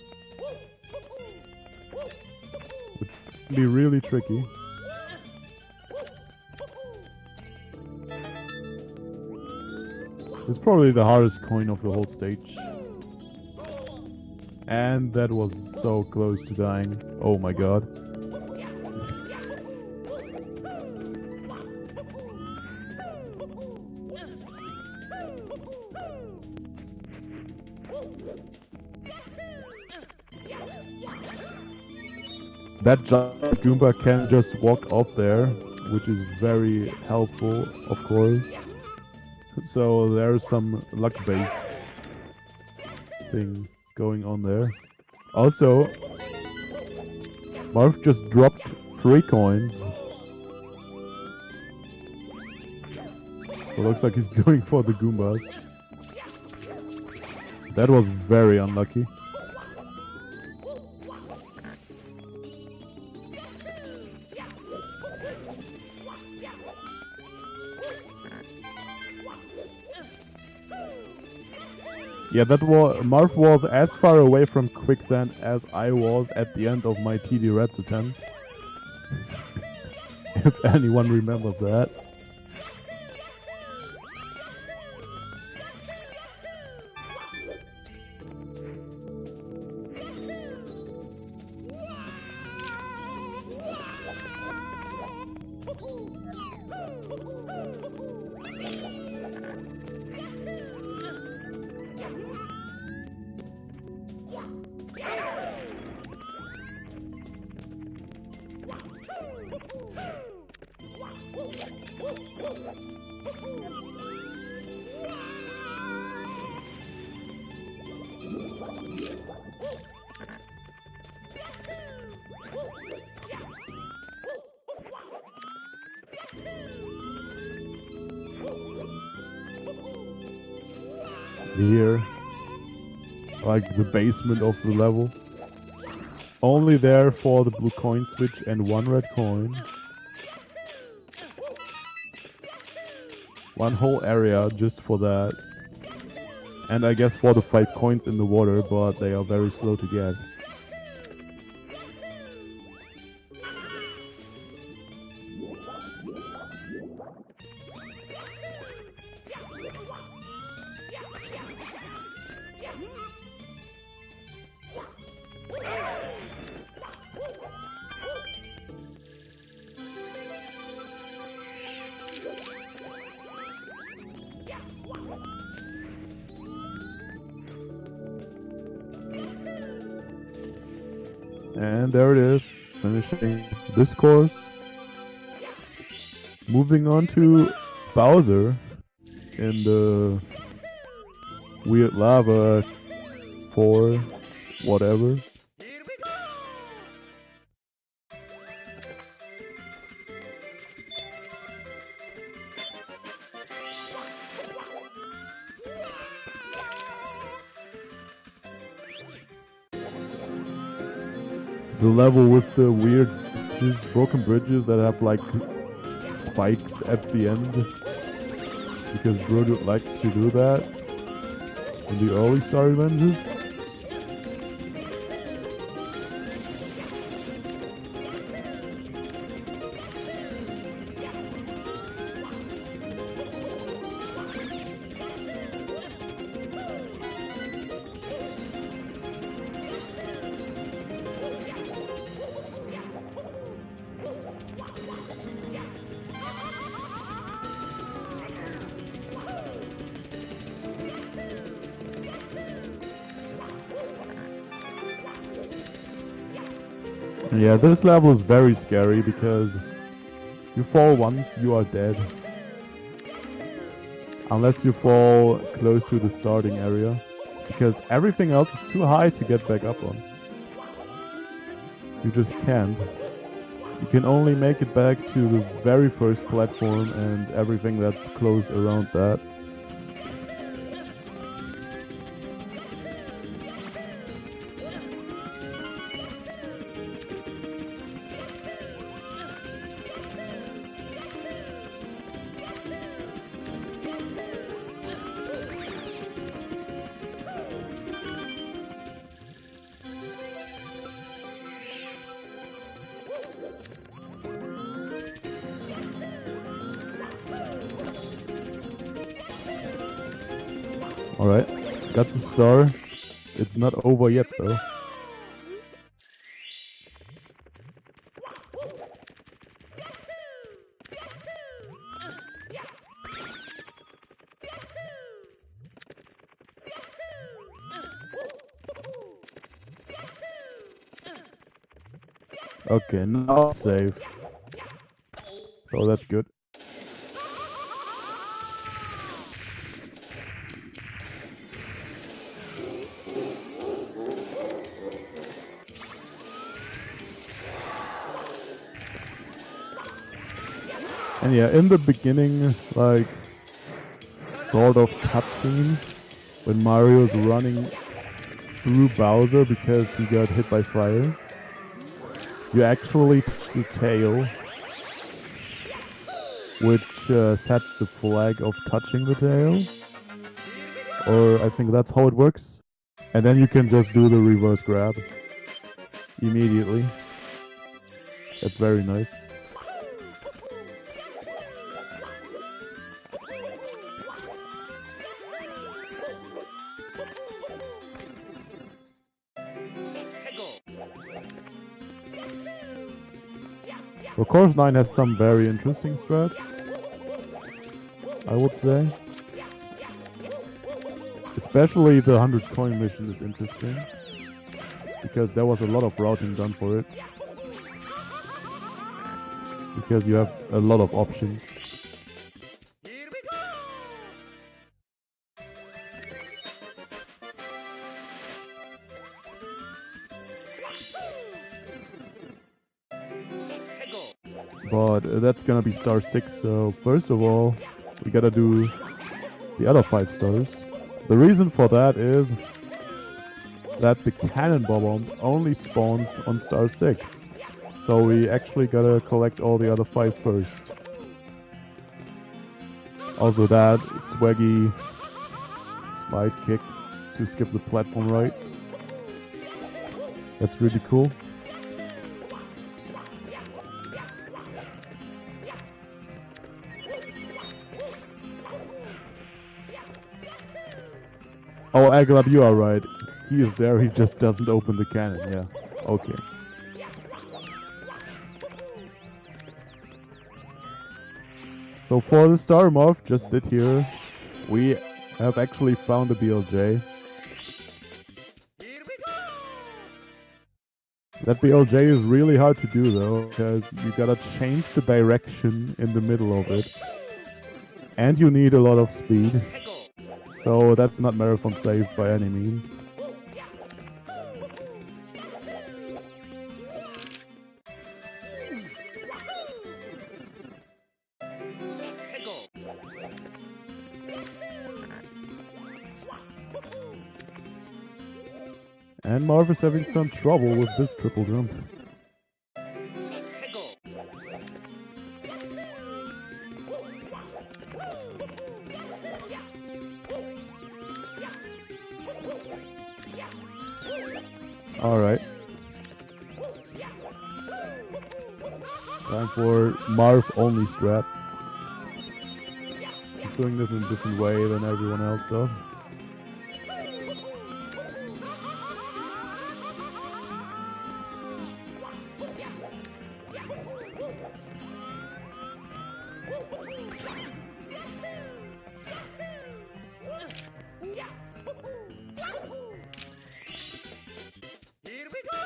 Which can be really tricky. It's probably the hardest coin of the whole stage. And that was so close to dying. Oh my god. That giant Goomba can just walk off there, which is very helpful, of course. So there's some luck-based thing going on there. Also, Marv just dropped 3 coins. So looks like he's going for the Goombas. That was very unlucky. Yeah, that was Marv was as far away from quicksand as I was at the end of my TD Reds attempt. If anyone remembers that. Here, like the basement of the level. Only there for the blue coin switch and 1 red coin. One whole area just for that. And I guess for the 5 coins in the water, but they are very slow to get. And there it is, finishing this course. Moving on to Bowser in the weird lava 4 whatever. Here we go! The level with the weird broken bridges that have like spikes at the end, because Bro likes to do that in the early Star Adventures. Yeah, this level is very scary because you fall once, you are dead. Unless you fall close to the starting area, because everything else is too high to get back up on. You just can't. You can only make it back to the very first platform and everything that's close around that. Alright, got the star. It's not over yet though. Okay, now it's safe. So that's good. And yeah, in the beginning, like, sort of cutscene, when Mario's running through Bowser because he got hit by fire, you actually touch the tail, which sets the flag of touching the tail. Or I think that's how it works. And then you can just do the reverse grab immediately. That's very nice. So Course 9 has some very interesting strats, I would say. Especially the 100 coin mission is interesting, because there was a lot of routing done for it. Because you have a lot of options. Here we go! But that's gonna be star 6, so first of all, we gotta do the other 5 stars. The reason for that is that the cannonball bomb only spawns on star 6. So we actually gotta collect all the other 5 first. Also that swaggy slide kick to skip the platform right. That's really cool. Oh, Aglab, you are right. He is there, he just doesn't open the cannon, yeah. Okay. So for the star Marv just did here, we have actually found a BLJ. Here we go! That BLJ is really hard to do though, because you gotta change the direction in the middle of it. And you need a lot of speed. So that's not marathon safe by any means. And Marv is having some trouble with this triple jump. Alright. Time for Marv only strats. He's doing this in a different way than everyone else does. Here we go!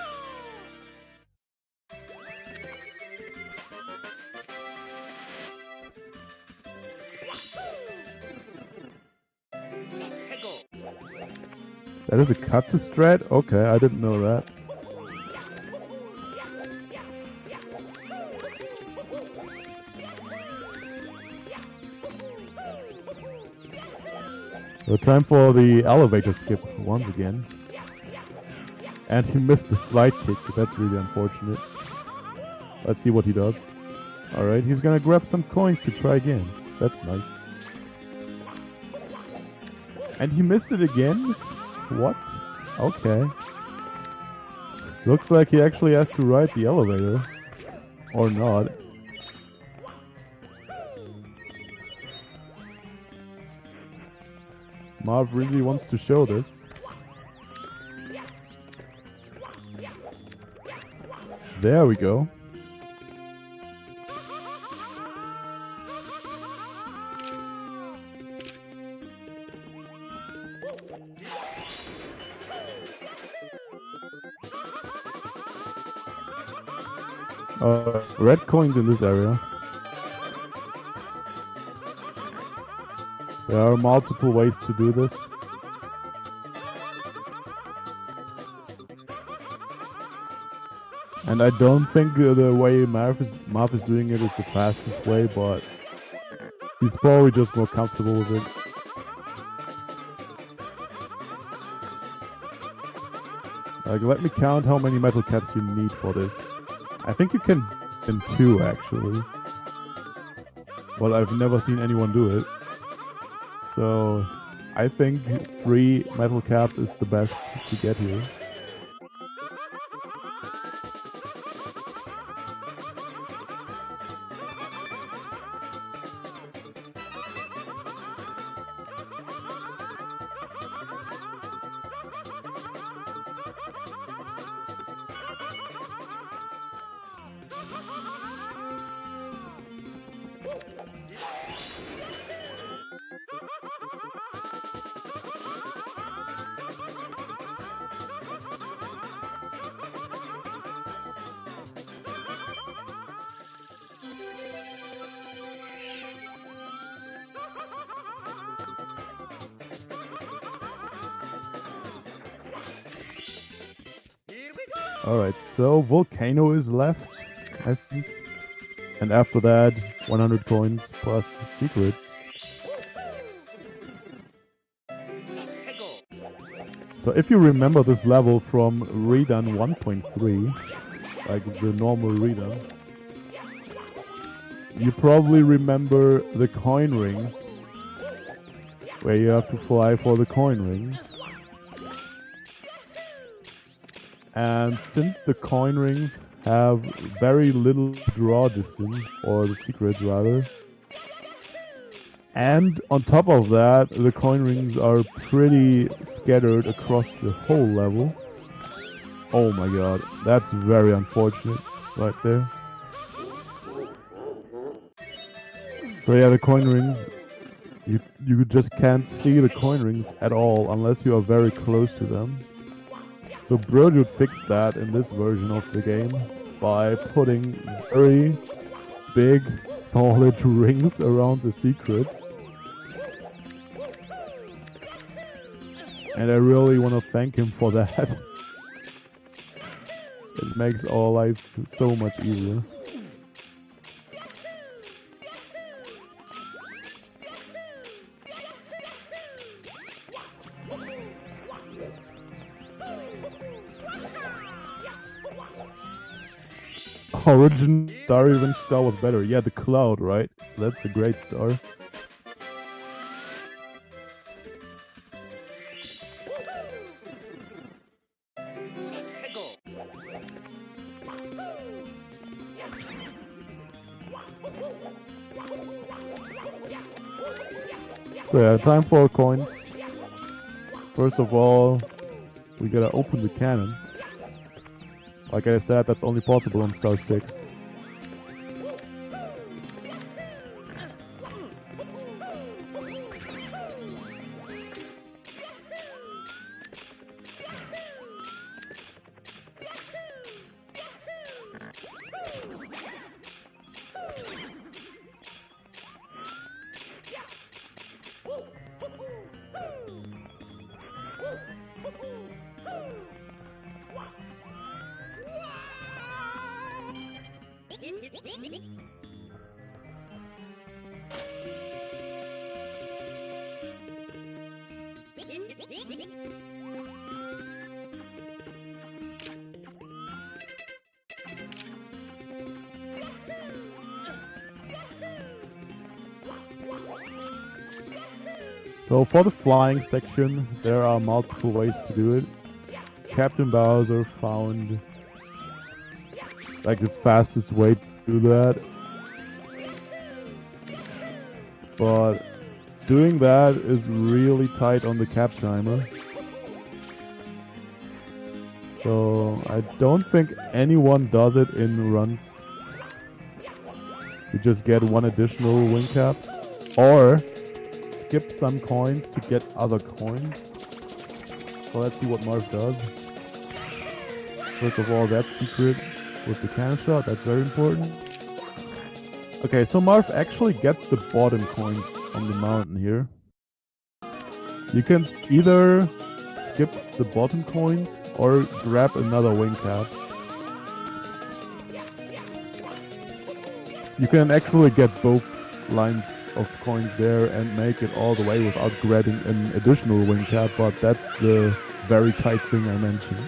That is a Katsu strat? Okay, I didn't know that. So time for the elevator skip once again. And he missed the slide kick, that's really unfortunate. Let's see what he does. Alright, he's gonna grab some coins to try again. That's nice. And he missed it again? What? Okay. Looks like he actually has to ride the elevator. Or not. Marv really wants to show this. There we go. Red coins in this area. There are multiple ways to do this. And I don't think the way Marv is doing it is the fastest way, but he's probably just more comfortable with it. Like, let me count how many metal caps you need for this. I think you can in 2 actually. Well, I've never seen anyone do it. So I think 3 metal caps is the best to get here. Alright, so Volcano is left, I think. And after that, 100 coins plus secrets. So if you remember this level from Redone 1.3, like the normal Redone, you probably remember the coin rings, where you have to fly for the coin rings. And since the coin rings have very little draw distance, or the secrets rather, and on top of that, the coin rings are pretty scattered across the whole level. Oh my god, that's very unfortunate right there. So yeah, the coin rings, you just can't see the coin rings at all unless you are very close to them. So Brodude fixed that in this version of the game by putting very big, solid rings around the secrets. And I really want to thank him for that. It makes our lives so much easier. Origin Star Revenge Star was better. Yeah, the Cloud, right? That's a great star. So yeah, time for coins. First of all, we gotta open the cannon. Like I said, that's only possible on star 6. So for the flying section, there are multiple ways to do it. Captain Bowser found like the fastest way to do that. But doing that is really tight on the cap timer. So I don't think anyone does it in runs. You just get one additional wing cap. Or skip some coins to get other coins. So let's see what Marv does. First of all, that secret was the cannon shot. That's very important. Okay, so Marv actually gets the bottom coins on the mountain here. You can either skip the bottom coins or grab another wing cap. You can actually get both lines of coins there and make it all the way without grabbing an additional wing cap, but that's the very tight thing I mentioned.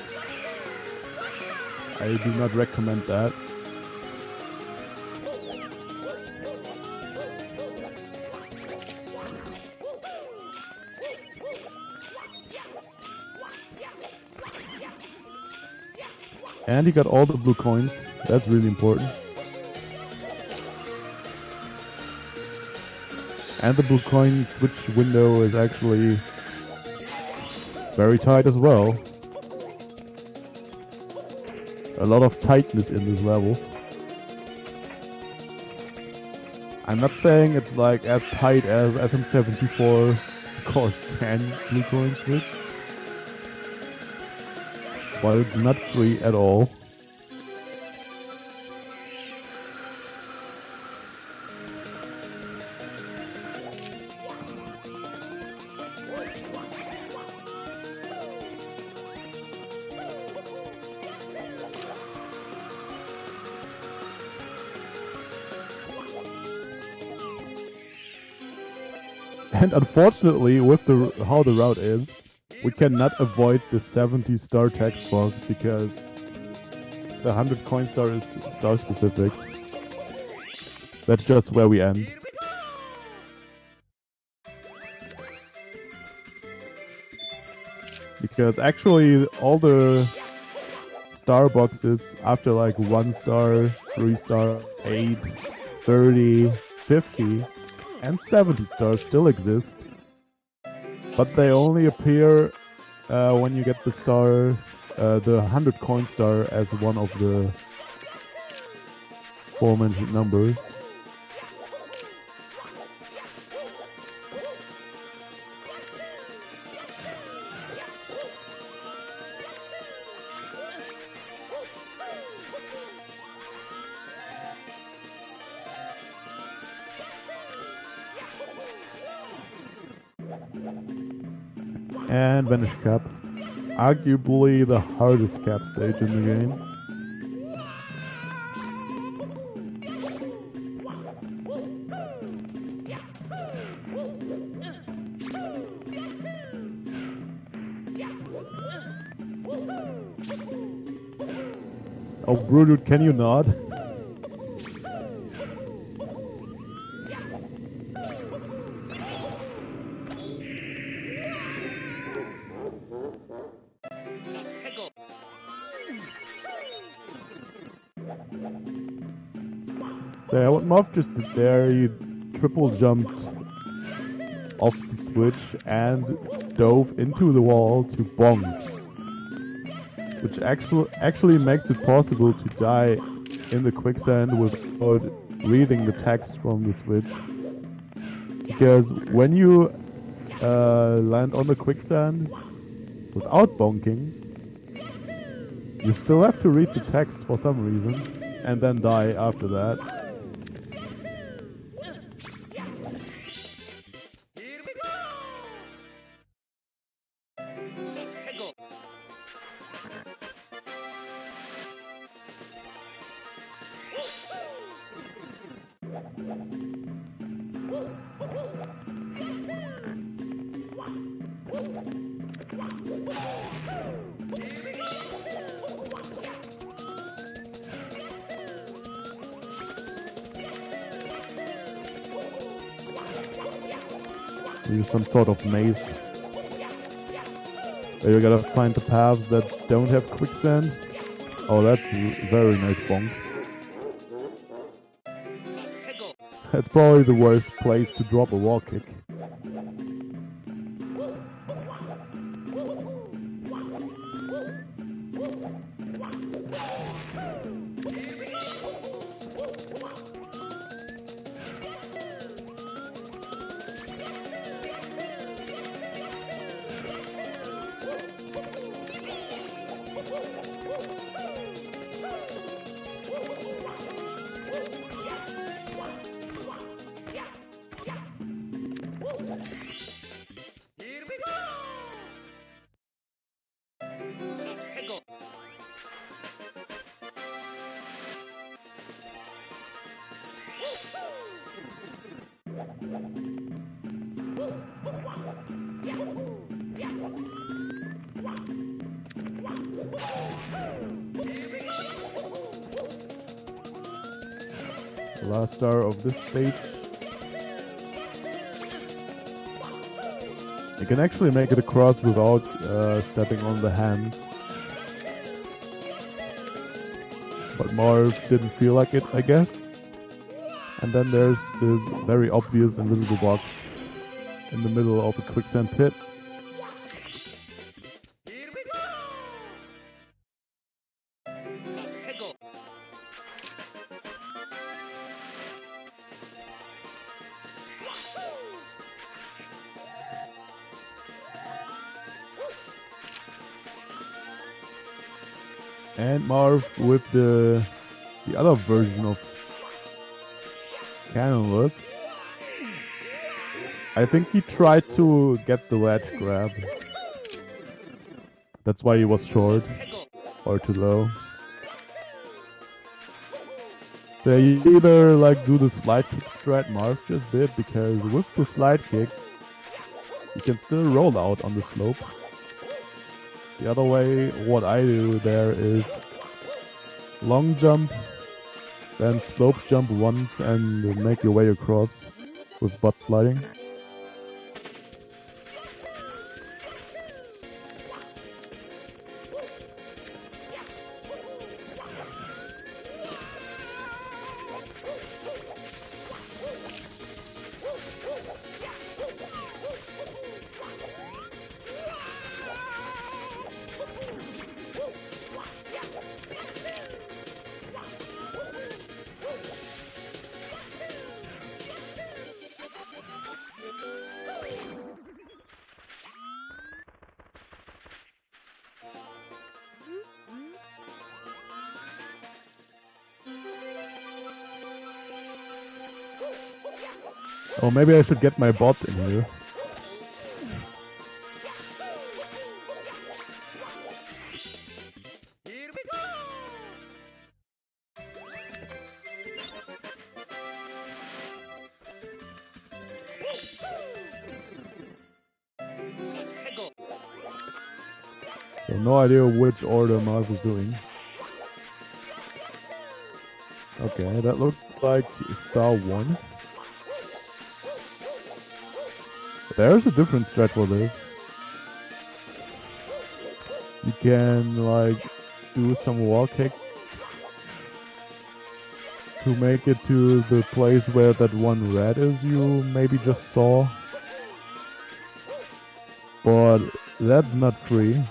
I do not recommend that. And you got all the blue coins. That's really important. And the blue coin switch window is actually very tight as well. A lot of tightness in this level. I'm not saying it's like as tight as SM74 course 10 blue coin switch. But it's not free at all. And unfortunately, with how the route is, we cannot avoid the 70 star text box because the 100 coin star is star specific. That's just where we end. Because actually all the star boxes after like 1 star, 3 star, 8, 30, 50 and 70 stars still exist. But they only appear when you get the star, the 100 coin star as one of the aforementioned numbers. And Vanish Cap. Arguably the hardest cap stage in the game. Oh, Brudude, can you not? So yeah, what Marv just did there, he triple jumped off the switch and dove into the wall to bonk, which actually makes it possible to die in the quicksand without reading the text from the switch. Because when you land on the quicksand without bonking, you still have to read the text for some reason, and then die after that. Here we go! Let's go! Use some sort of maze. Where you gotta find the paths that don't have quicksand. Oh, that's a very nice bonk. That's probably the worst place to drop a wall kick. Here we go! Let's go! Last star of this stage. You can actually make it across without stepping on the hands. But Marv didn't feel like it, I guess. And then there's this very obvious invisible box in the middle of a quicksand pit. Here we go! Let's go! And Marv with the other version of Canvas. I think he tried to get the ledge grab. That's why he was short or too low. So you either like do the slide kick strat Marv just did, because with the slide kick you can still roll out on the slope. The other way, what I do there is long jump, then slope jump once and make your way across with butt sliding. Or maybe I should get my bot in here. Here we go! Let's go! So no idea which order Marv is doing. Okay, that looked like star 1. There's a different strat for this. You can like do some wall kicks to make it to the place where that one red is you maybe just saw. But that's not free.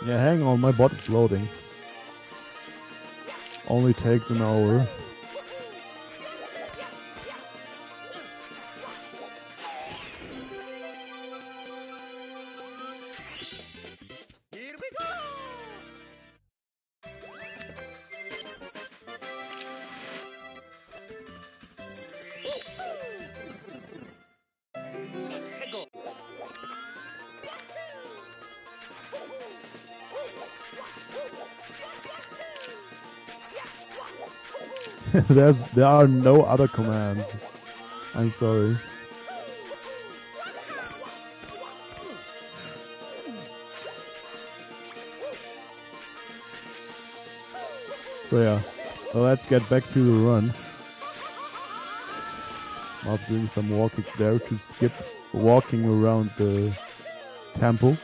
Yeah, hang on, my bot is loading. Only takes an hour. Here we go! Hego! There are no other commands. I'm sorry. So yeah, well, let's get back to the run. I'm doing some walking there to skip walking around the temple.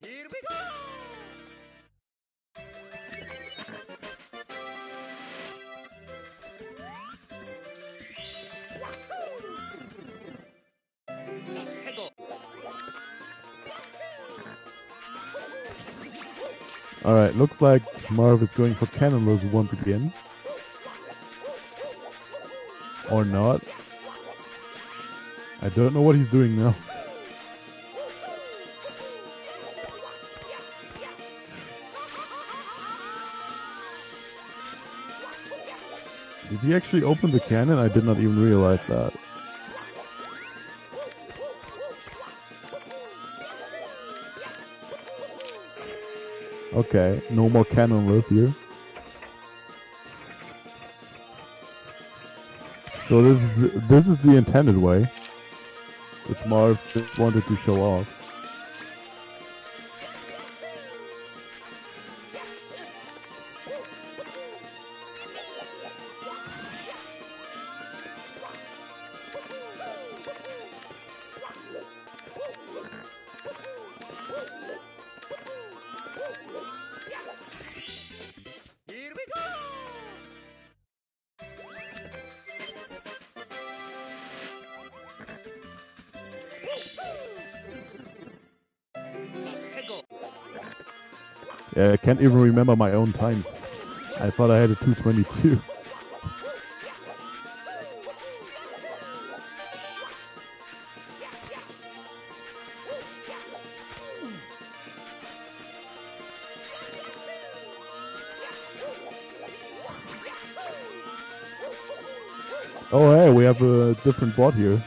Here we go! Hego! Alright, looks like Marv is going for cannonless once again. Or not. I don't know what he's doing now. Did he actually open the cannon? I did not even realize that. Okay, no more cannonless here. So this is the intended way, which Marv just wanted to show off. Here we go! Hego! Yeah, I can't even remember my own times. I thought I had a 2:22. Oh hey, we have a different bot here.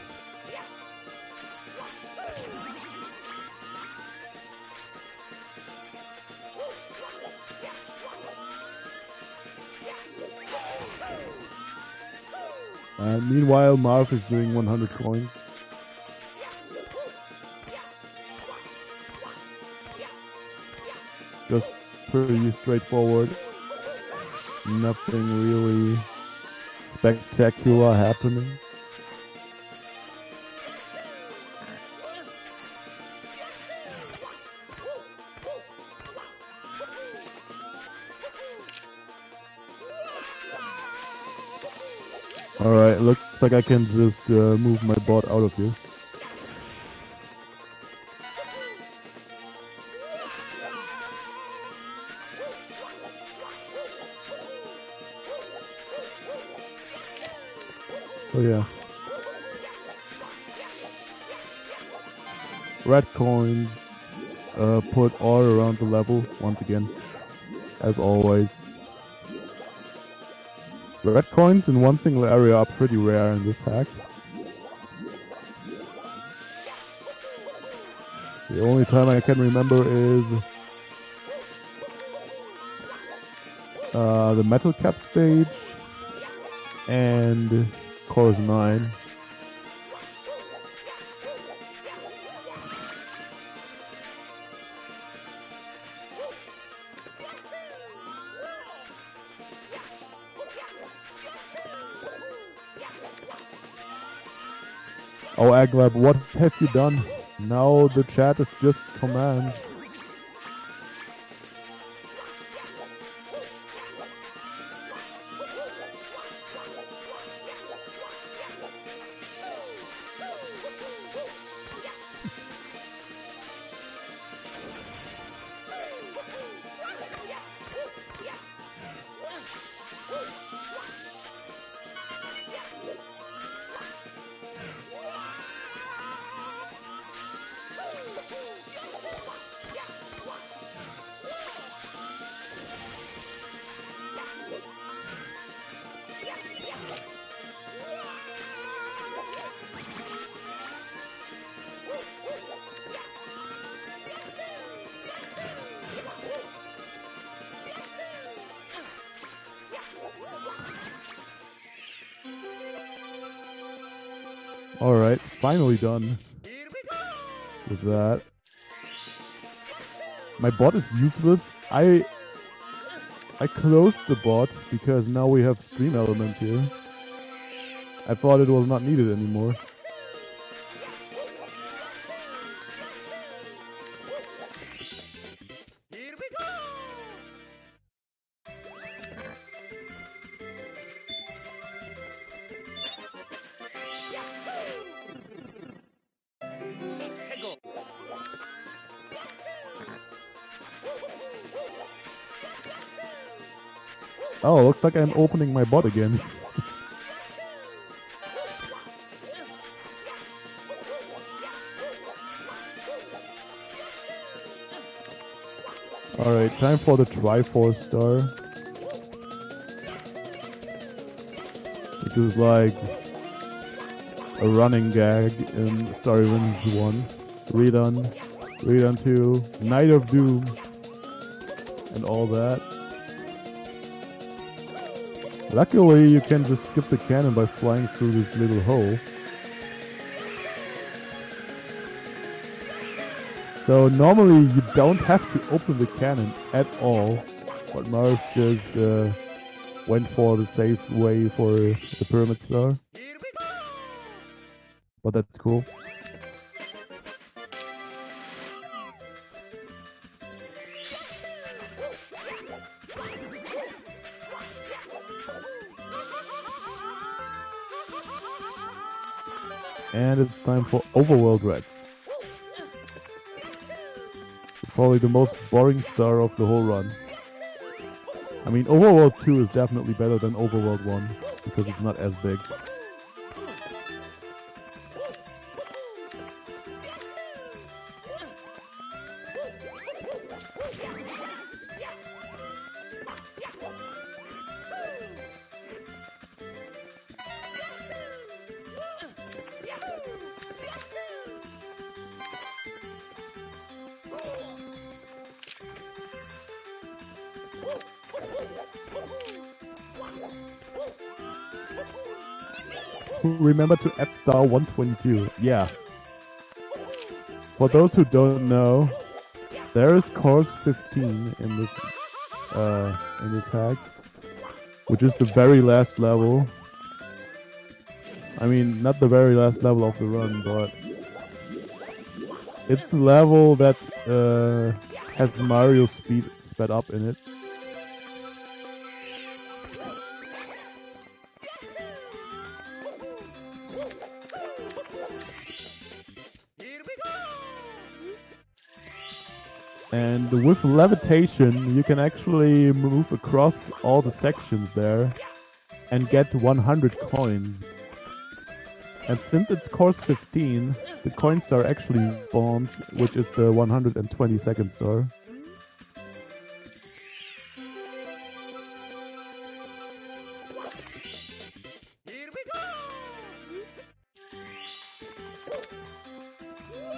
And meanwhile, Marv is doing 100 coins. Just pretty straightforward. Nothing really spectacular happening. Alright, looks like I can just move my bot out of here. So yeah. Red coins put all around the level once again, as always. Red coins in one single area are pretty rare in this hack. The only time I can remember is the Metal Cap stage, and Course 9. Oh, Aglab, what have you done? Now the chat is just commands. Alright, finally done with that. My bot is useless. I closed the bot because now we have stream elements here. I thought it was not needed anymore. Oh, looks like I'm opening my bot again. Alright, time for the Triforce Star. Which is like a running gag in Star Revenge 1. Redone, Redone 2, Night of Doom, and all that. Luckily, you can just skip the cannon by flying through this little hole. So normally you don't have to open the cannon at all, but Marv just went for the safe way for the Pyramid Star. But that's cool. And it's time for Overworld Reds. It's probably the most boring star of the whole run. I mean, Overworld 2 is definitely better than Overworld 1, because it's not as big. Remember to add star 122. Yeah. For those who don't know, there is course 15 in this hack, which is the very last level. I mean, not the very last level of the run, but it's the level that has Mario speed sped up in it. And with levitation, you can actually move across all the sections there and get 100 coins. And since it's course 15, the coin star actually spawns, which is the 122nd star.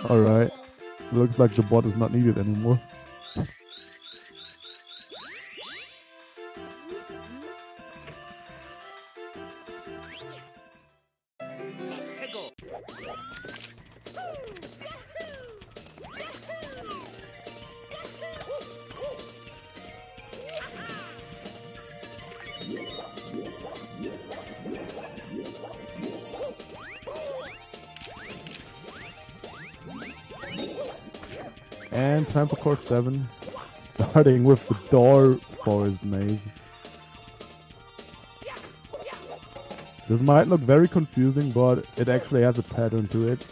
Alright. Looks like the bot is not needed anymore. And time for course 7. Starting with the door forest maze. This might look very confusing, but it actually has a pattern to it.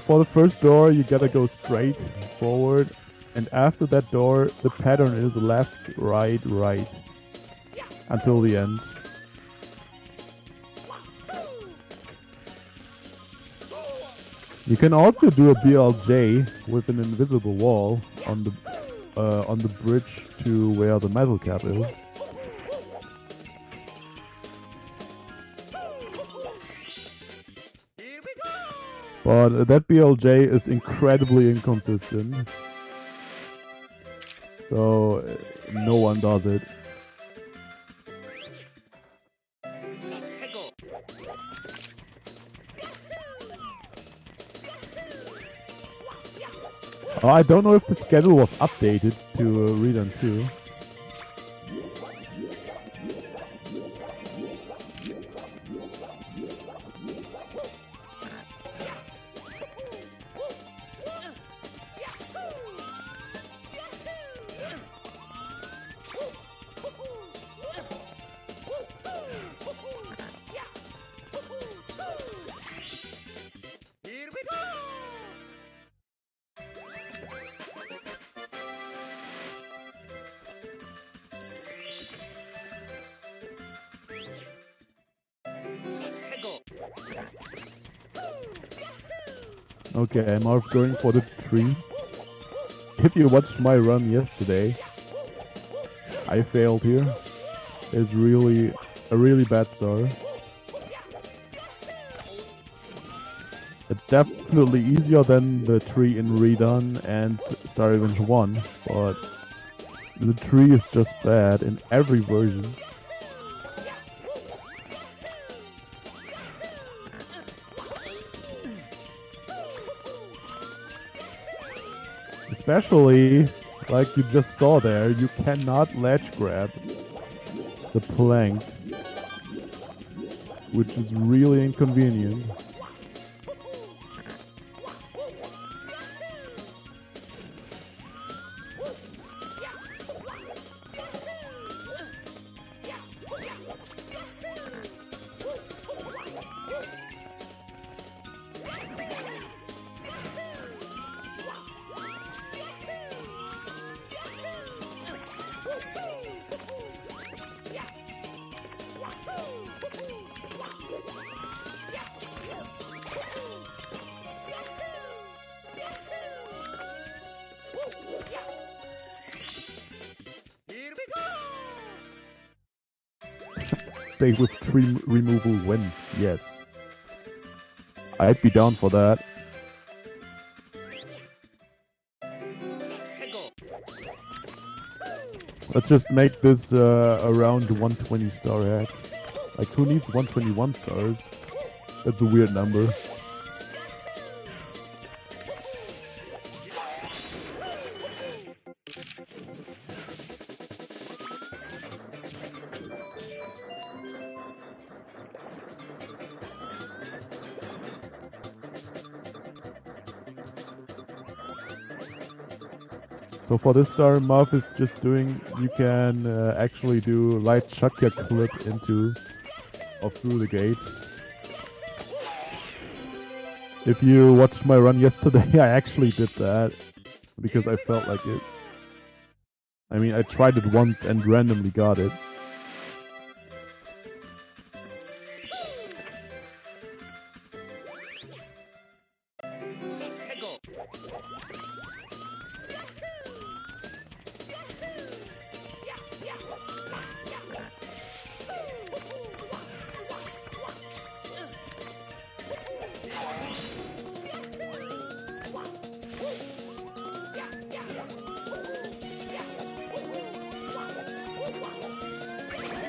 For the first door, you gotta go straight forward, and after that door, the pattern is left, right, right, until the end. You can also do a BLJ with an invisible wall on the bridge to where the metal cap is. But that BLJ is incredibly inconsistent, so no one does it. I don't know if the schedule was updated to Redone 2. Okay, Marv going for the tree. If you watched my run yesterday, I failed here. It's really a really bad start. It's definitely easier than the tree in Redone and Star Revenge 1, but the tree is just bad in every version. Especially, like you just saw there, you cannot ledge grab the planks, which is really inconvenient. Stay with tree removal wins, yes. I'd be down for that. Let's just make this around 120 star hack. Like, who needs 121 stars? That's a weird number. So for this star, Marv is just doing, you can actually do light chuck your clip into or through the gate. If you watched my run yesterday, I actually did that because I felt like it. I mean, I tried it once and randomly got it.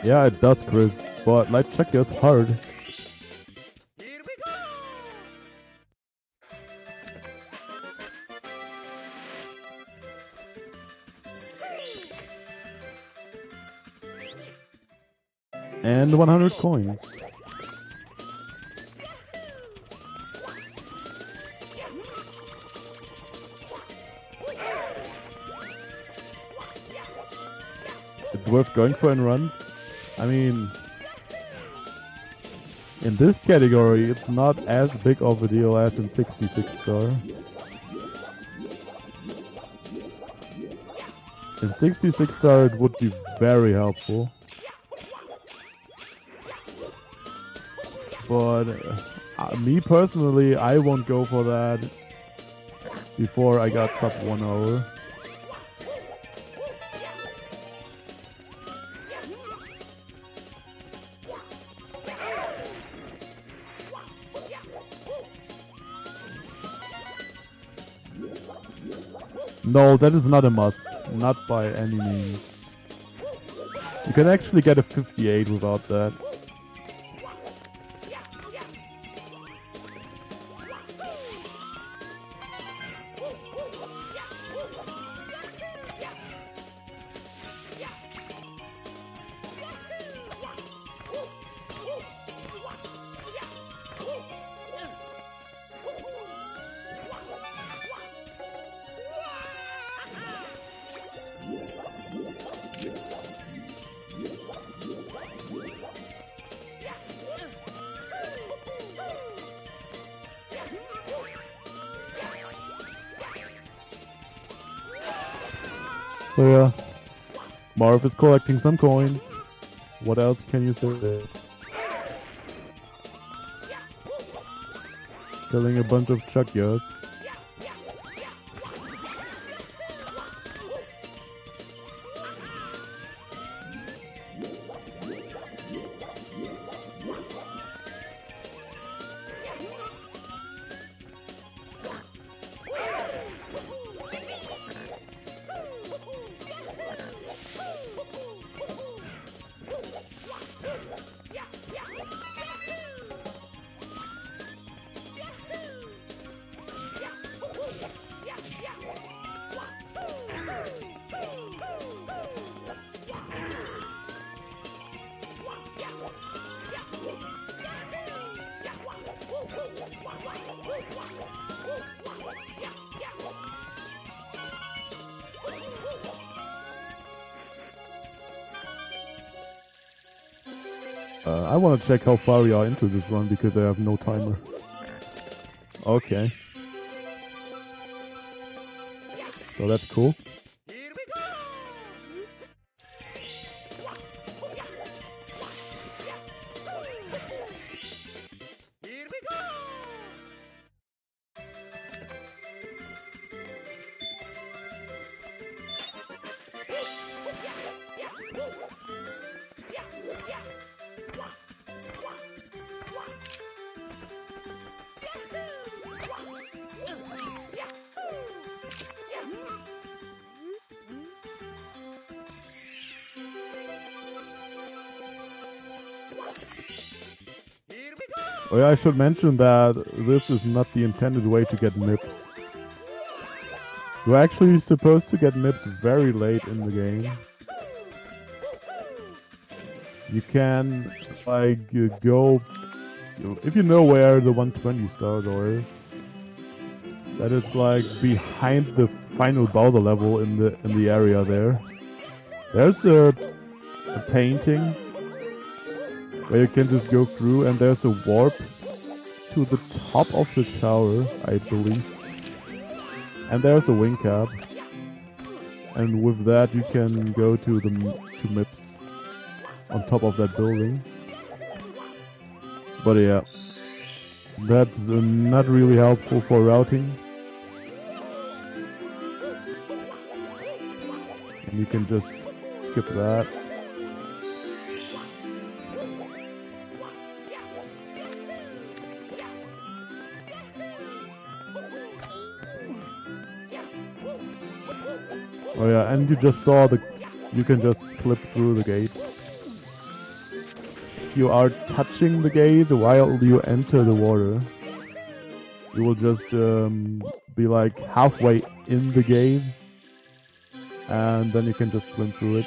Yeah, it does, Chris. But light check is hard. Here we go. And 100 coins. It's worth going for in runs. I mean, in this category, it's not as big of a deal as in 66 star. In 66 star, it would be very helpful. But me personally, I won't go for that before I got sub 1 hour. No, that is not a must. Not by any means. You can actually get a 58 without that. So yeah, Marv is collecting some coins. What else can you say? Killing a bunch of chuckyas. I want to check how far we are into this run because I have no timer. Okay. So that's cool. Here we go. Here we go. Oh yeah, I should mention that this is not the intended way to get MIPS. You're actually supposed to get MIPS very late in the game. You can, like, go... If you know where the 120 star door is, that is like behind the final Bowser level in the area there. There's a painting where you can just go through, and there's a warp to the top of the tower, I believe. And there's a wing cap. And with that you can go to the MIPS on top of that building. But yeah, that's not really helpful for routing. And you can just skip that. Oh yeah, and you just saw you can just clip through the gate. like you are touching the gate while you enter the water. You will just be like halfway in the gate, and then you can just swim through it.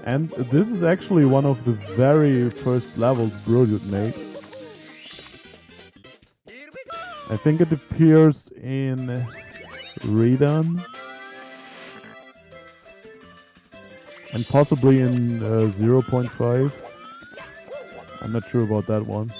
And this is actually one of the very first levels Brodut made. I think it appears in Redone and possibly in 0.5. I'm not sure about that one.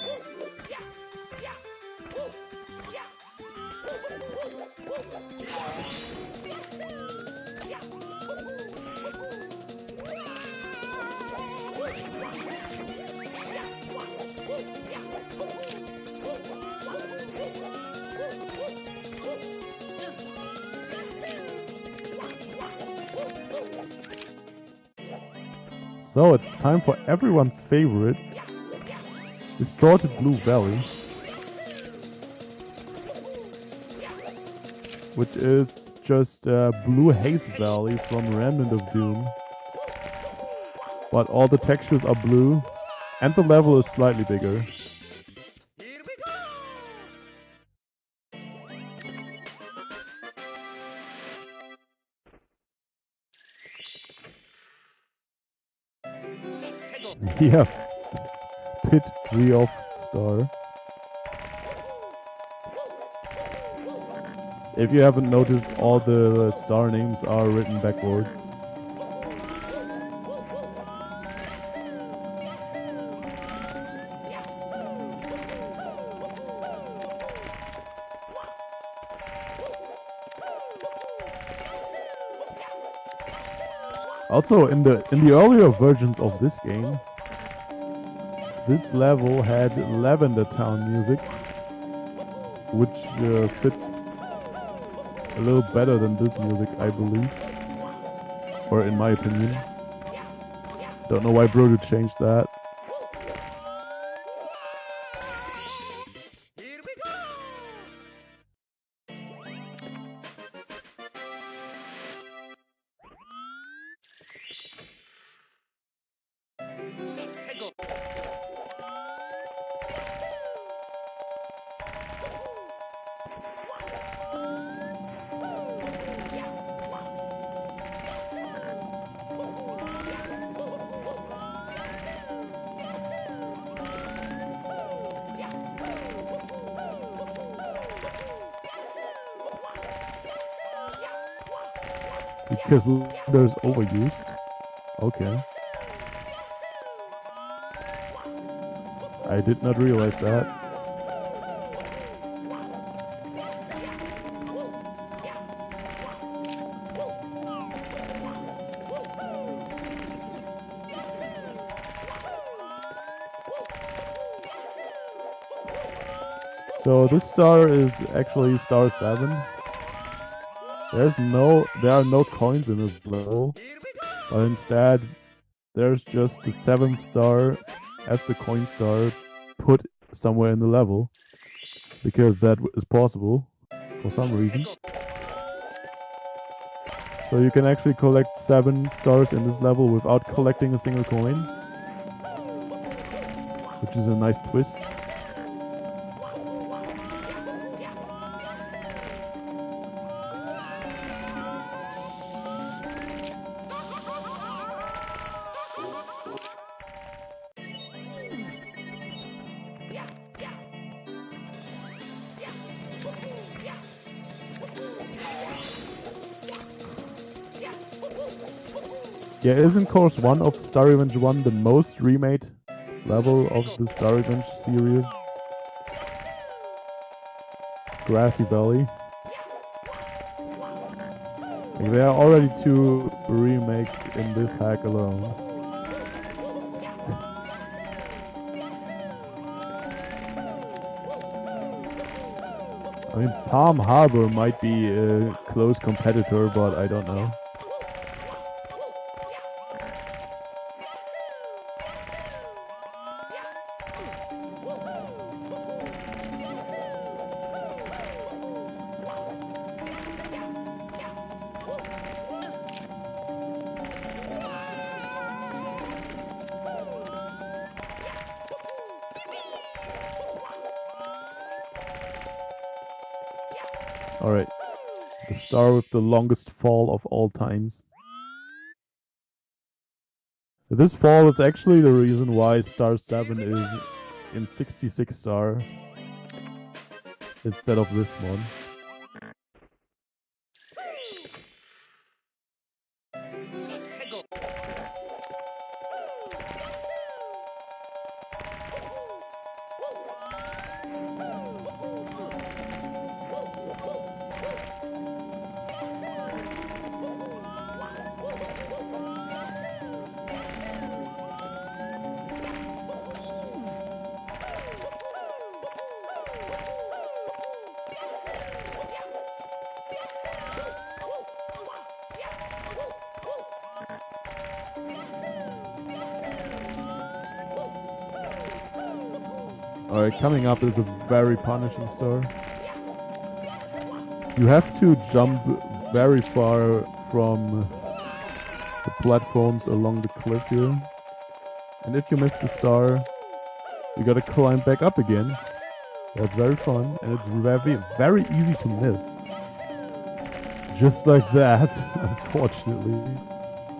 So it's time for everyone's favorite, Distorted Blue Valley, which is just Blue Haze Valley from Remnant of Doom. But all the textures are blue, and the level is slightly bigger. Yeah, Pit Riof Star. If you haven't noticed, all the star names are written backwards. Also, in the earlier versions of this game, this level had Lavender Town music, which fits a little better than this music, I believe, or in my opinion. Don't know why Brodut changed that. Because there's overused. Okay. I did not realize that. So this star is actually star 7. There are no coins in this level, but instead there's just the 7th star as the coin star put somewhere in the level, because that is possible for some reason. So you can actually collect 7 stars in this level without collecting a single coin, which is a nice twist. Yeah, isn't Course 1 of Star Revenge 1 the most remade level of the Star Revenge series? Grassy Valley. Like, there are already 2 remakes in this hack alone. I mean, Palm Harbor might be a close competitor, but I don't know. Alright. The star with the longest fall of all times. This fall is actually the reason why star 7 is in 66 star instead of this one. Alright, coming up is a very punishing star. You have to jump very far from the platforms along the cliff here. And if you miss the star, you gotta climb back up again. That's very fun, and it's very easy to miss. Just like that, unfortunately.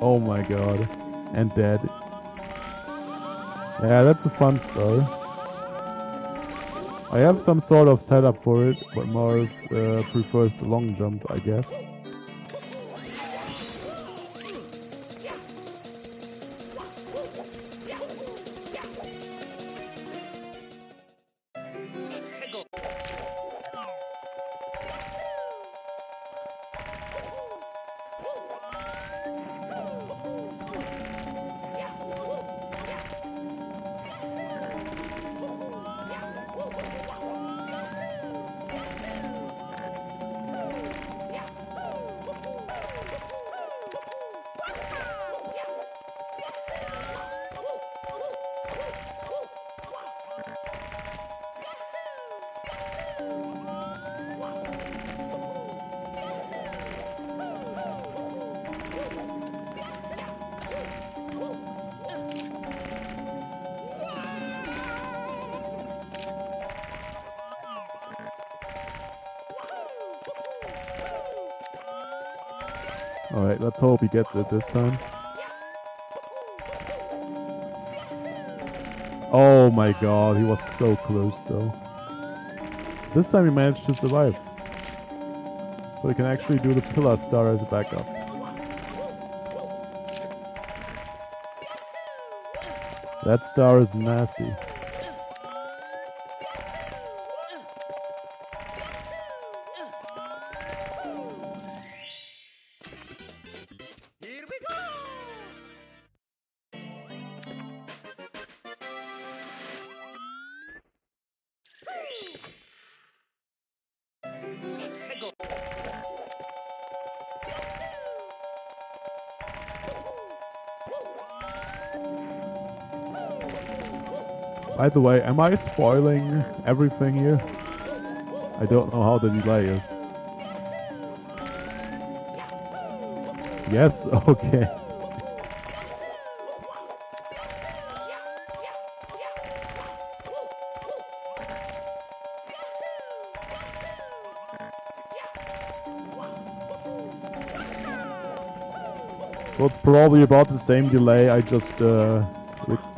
Oh my god. And dead. Yeah, that's a fun star. I have some sort of setup for it, but Marv prefers the long jump, I guess. Alright, let's hope he gets it this time. Oh my god, he was so close though. This time he managed to survive. So he can actually do the pillar star as a backup. That star is nasty. Here we go! By the way, am I spoiling everything here? I don't know how the delay is. Yes, okay. So it's probably about the same delay I just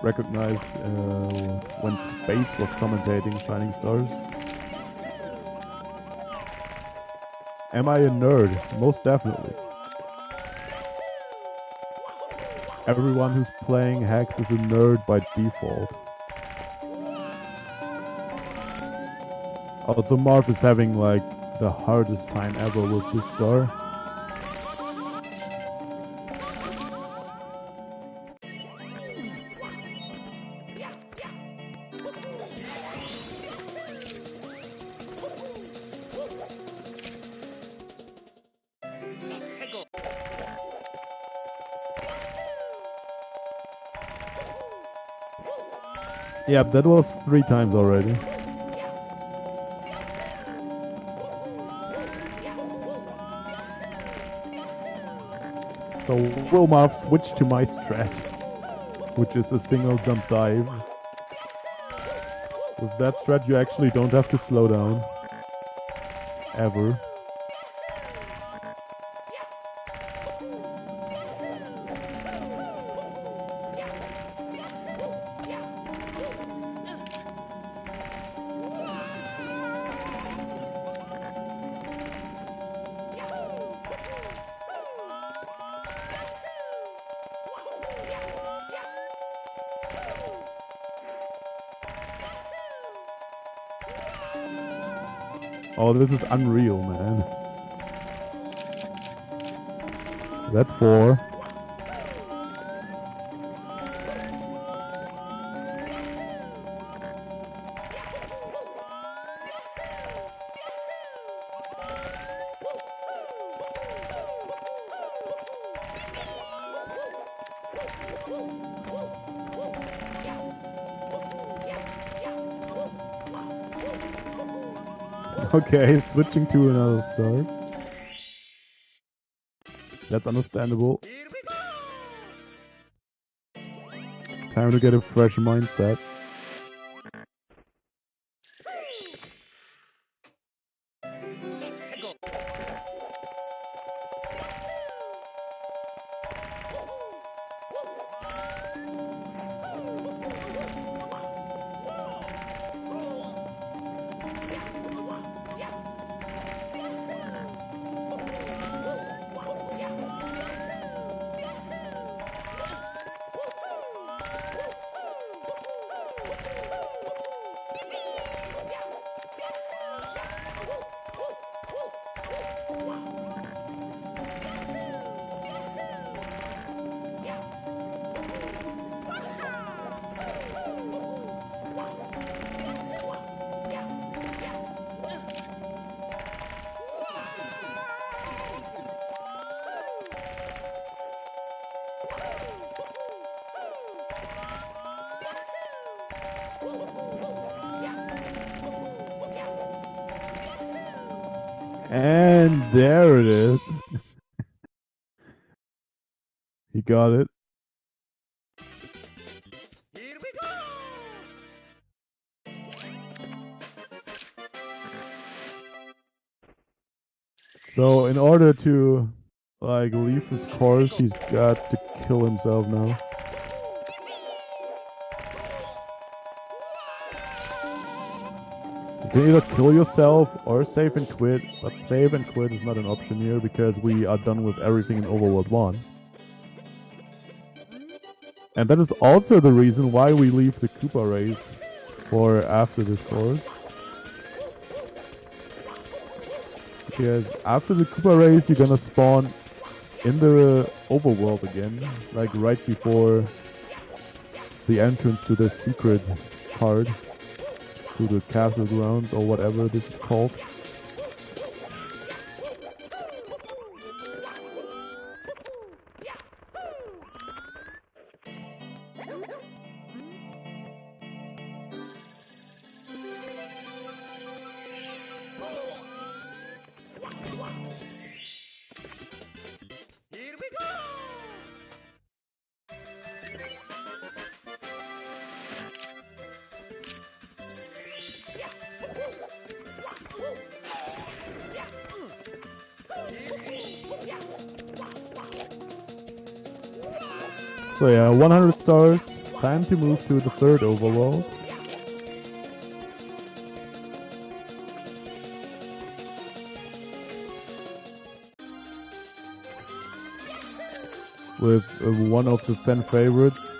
recognized when Space was commentating Shining Stars. Am I a nerd? Most definitely. Everyone who's playing Hex is a nerd by default. Also, Marv is having like the hardest time ever with this star. Yeah, that was 3 times already. So will Marv switch to my strat, which is a single jump dive. With that strat you actually don't have to slow down. Ever. Oh, this is unreal, man. That's 4. Okay, switching to another star. That's understandable. Here we go! Time to get a fresh mindset. Go! And there it is. He got it. Here we go! So in order to like leave this course, he's got to kill himself now. You can either kill yourself or save and quit, but save and quit is not an option here because we are done with everything in Overworld 1. And that is also the reason why we leave the Koopa race for after this course. Because after the Koopa race, you're gonna spawn in the overworld again, like right before the entrance to the secret part, to the castle grounds or whatever this is called. Here we go! So yeah, 100 stars. Time to move to the third overworld. With one of the fan favorites,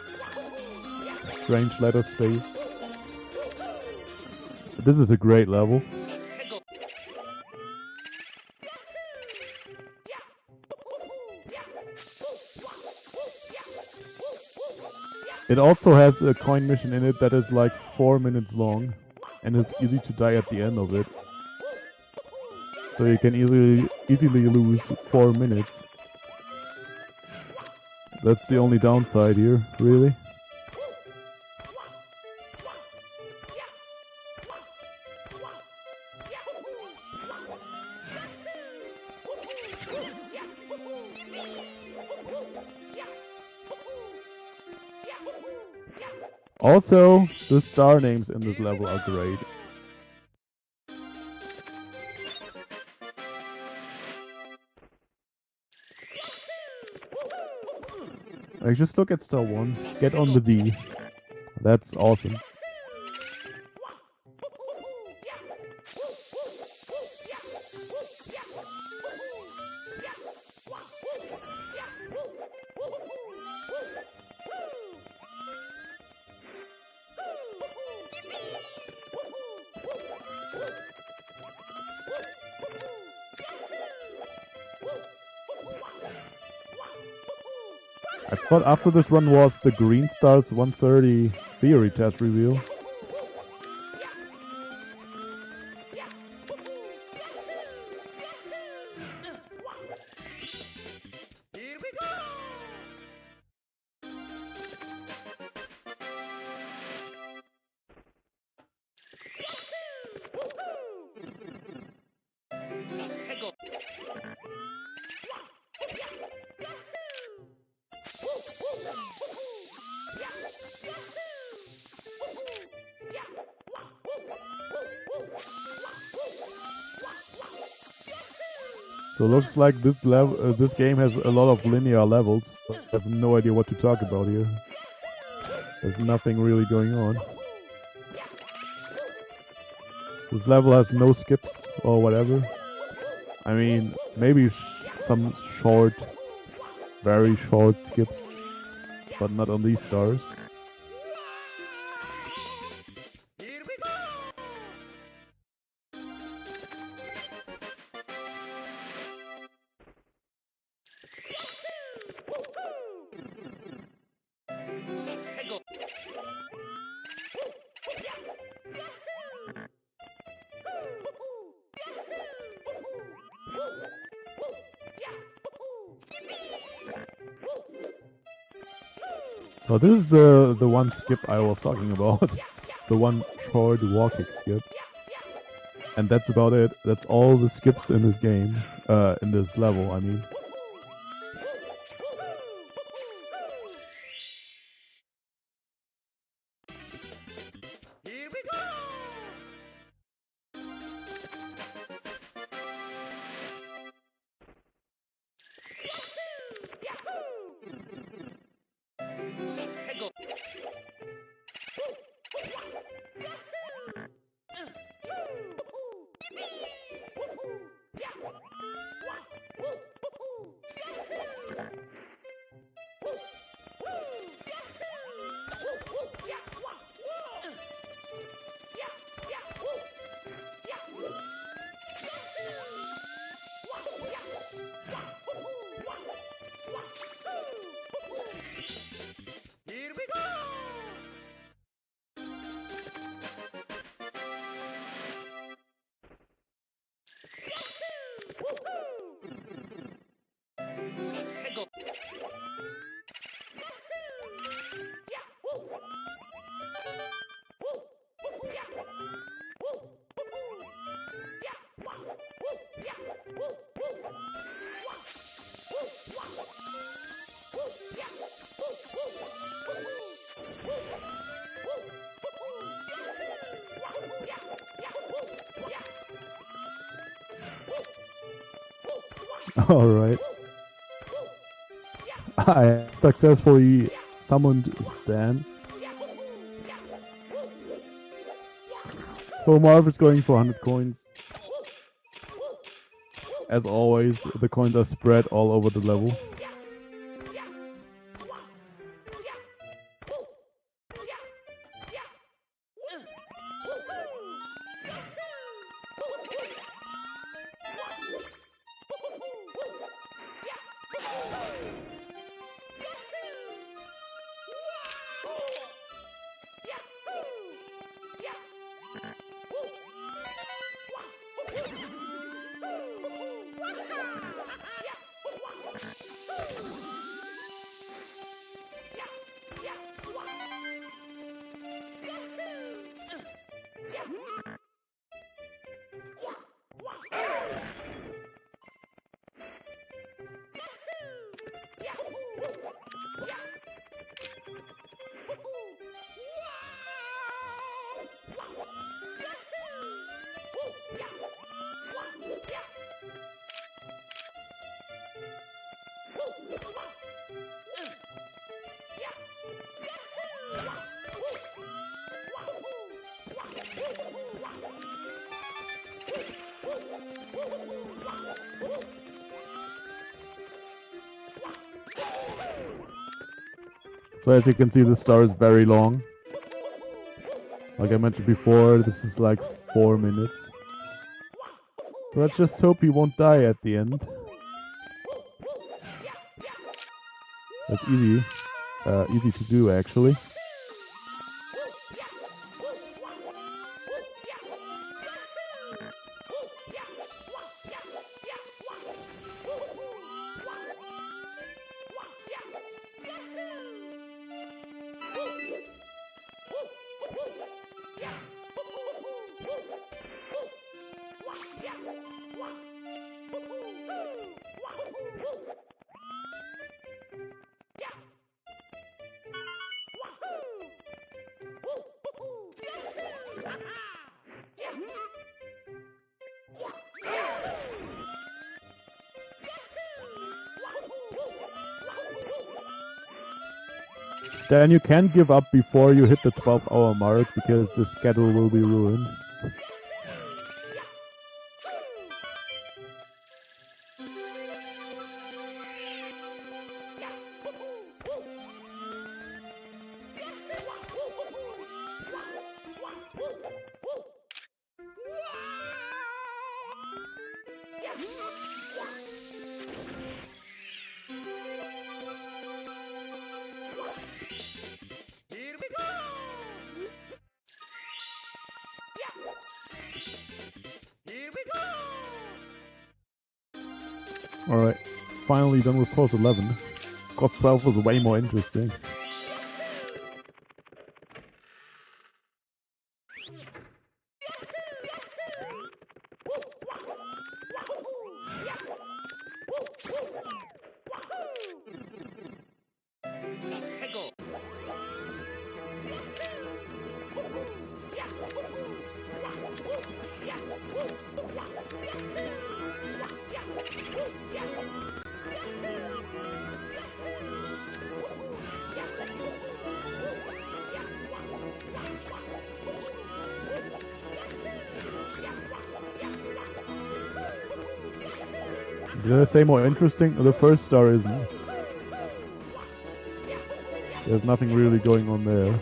Strange Letter Space. This is a great level. It also has a coin mission in it that is like 4 minutes long, and it's easy to die at the end of it. So you can easily lose 4 minutes. That's the only downside here, really. Also, the star names in this level are great. Like, just look at star 1. Get on the D. That's awesome. I thought after this run was the Green Stars 130 theory test reveal. Here we go! Hey, go. So looks like this level, this game has a lot of linear levels. I have no idea what to talk about here. There's nothing really going on. This level has no skips or whatever. I mean, maybe some short, very short skips, but not on these stars. Here we go! Hey, go. So this is the one skip I was talking about. The one short wall kick skip. And that's about it. That's all the skips in this game. In this level, I mean. Here we go! Hey, go. Here we go! Hey, go. Alright. I successfully summoned Stan. So Marv is going for 100 coins. As always, the coins are spread all over the level. So as you can see, the star is very long. Like I mentioned before, this is like 4 minutes. So let's just hope he won't die at the end. That's easy. Easy to do, actually. Stan, you can't give up before you hit the 12-hour mark because the schedule will be ruined. Here we go! Here we go! Alright, finally done with course 11. Course 12 was way more interesting. Hegel! Did I say more interesting? The first star isn't. There's nothing really going on there.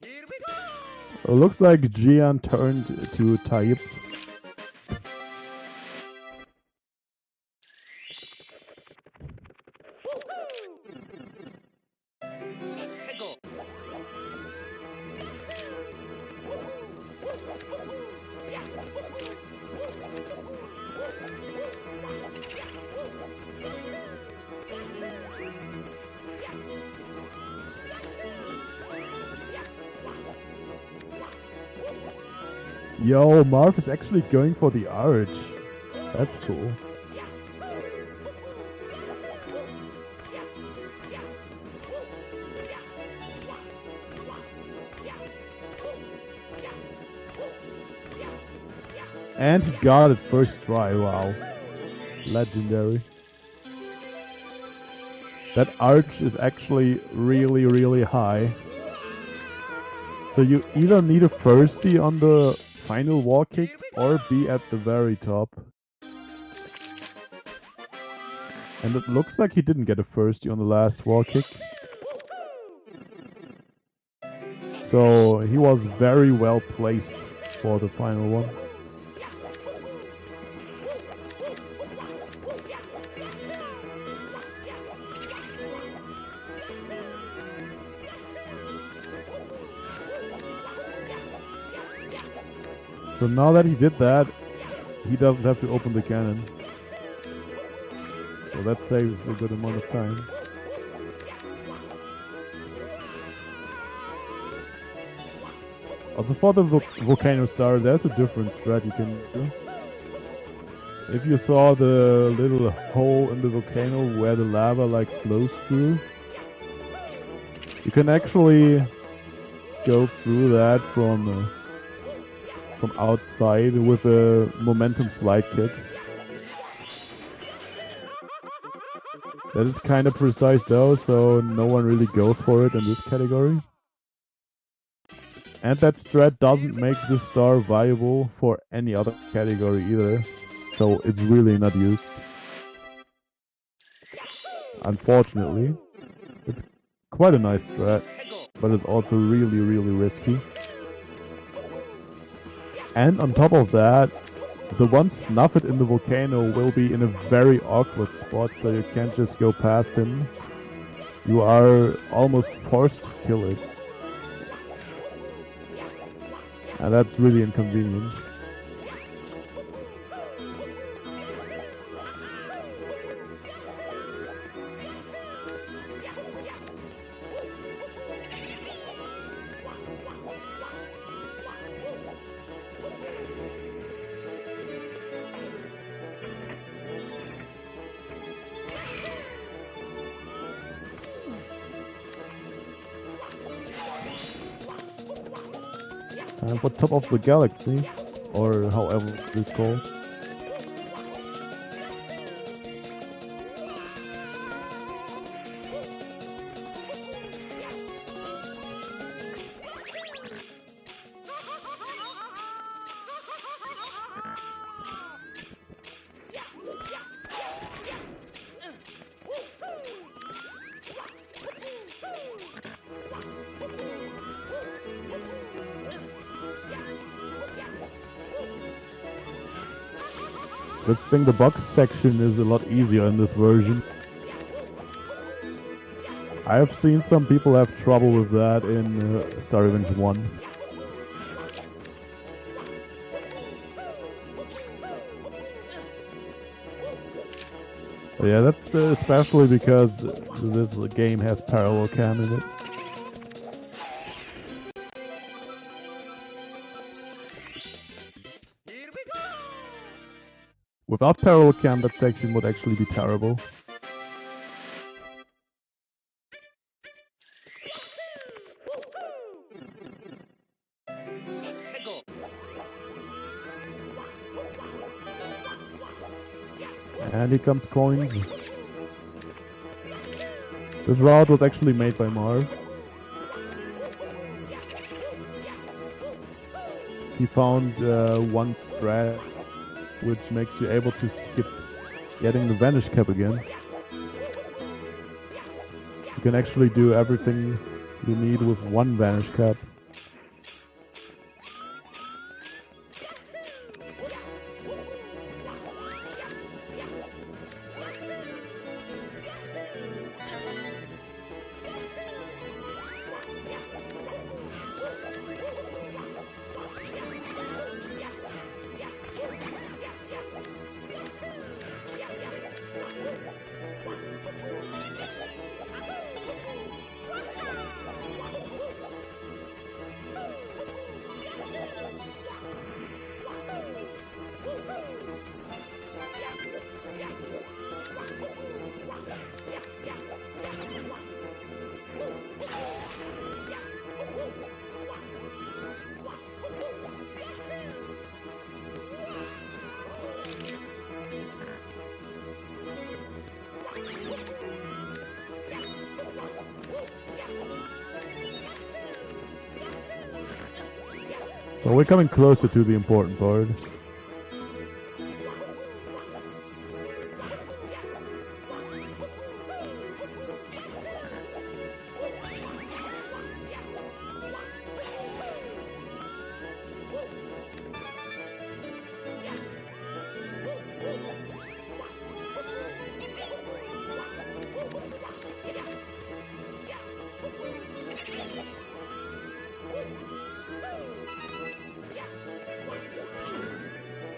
Here we go! It looks like Jian turned to type. Hegel! Yo, Marv is actually going for the arch. That's cool. And he got it first try, wow. Legendary. That arch is actually really, really high. So you either need a firstie on the final wall kick or be at the very top. And it looks like he didn't get a firstie on the last wall kick. So he was very well placed for the final one. So now that he did that, he doesn't have to open the cannon. So that saves a good amount of time. Also for the volcano star, there's a different strat you can do. if you saw the little hole in the volcano where the lava like flows through, you can actually go through that from outside with a momentum slide kick. That is kind of precise though, so no one really goes for it in this category. And that strat doesn't make the star viable for any other category either, so it's really not used. Unfortunately, it's quite a nice strat, but it's also really, really risky. And on top of that, the one Snuffit in the volcano will be in a very awkward spot, so you can't just go past him. You are almost forced to kill it. And that's really inconvenient. Time for Top of the Galaxy, or however it's called. Good thing the box section is a lot easier in this version. I have seen some people have trouble with that in Star Revenge 1. But yeah, that's especially because this game has parallel cam in it. Without parallel cam, that section would actually be terrible. And here comes coins. This route was actually made by Marv. He found one strat which makes you able to skip getting the Vanish Cap again. You can actually do everything you need with one Vanish Cap. So we're coming closer to the important part.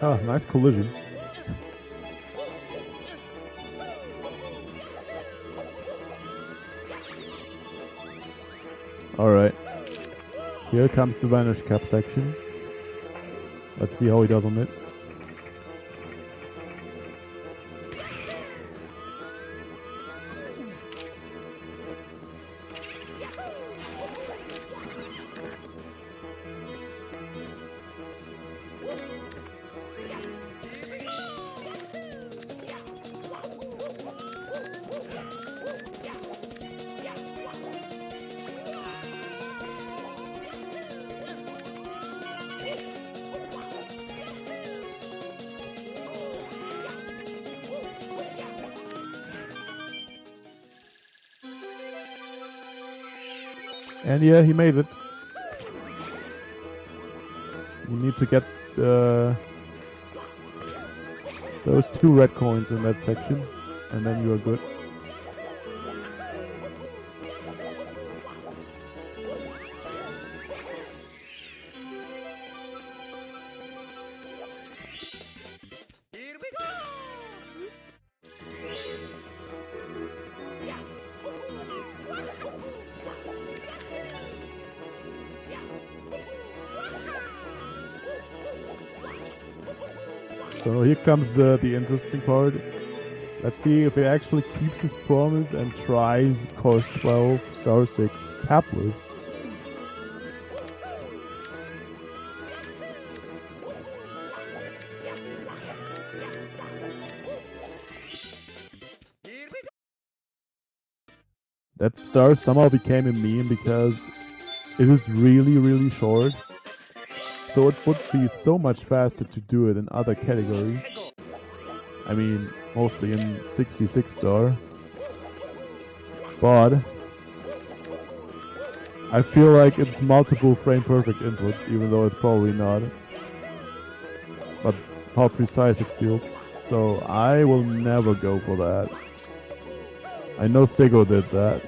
Ah, nice collision. Alright. Here comes the Vanish Cap section. Let's see how he does on it. And yeah, he made it. You need to get those 2 red coins in that section, and then you are good. Here we go! So here comes the interesting part. Let's see if he actually keeps his promise and tries course 12, star 6, capless. Here we go! That star somehow became a meme because it is really, really short. So it would be so much faster to do it in other categories. I mean, mostly in 66 star. But I feel like it's multiple frame perfect inputs, even though it's probably not. But how precise it feels. So I will never go for that. I know Sego did that.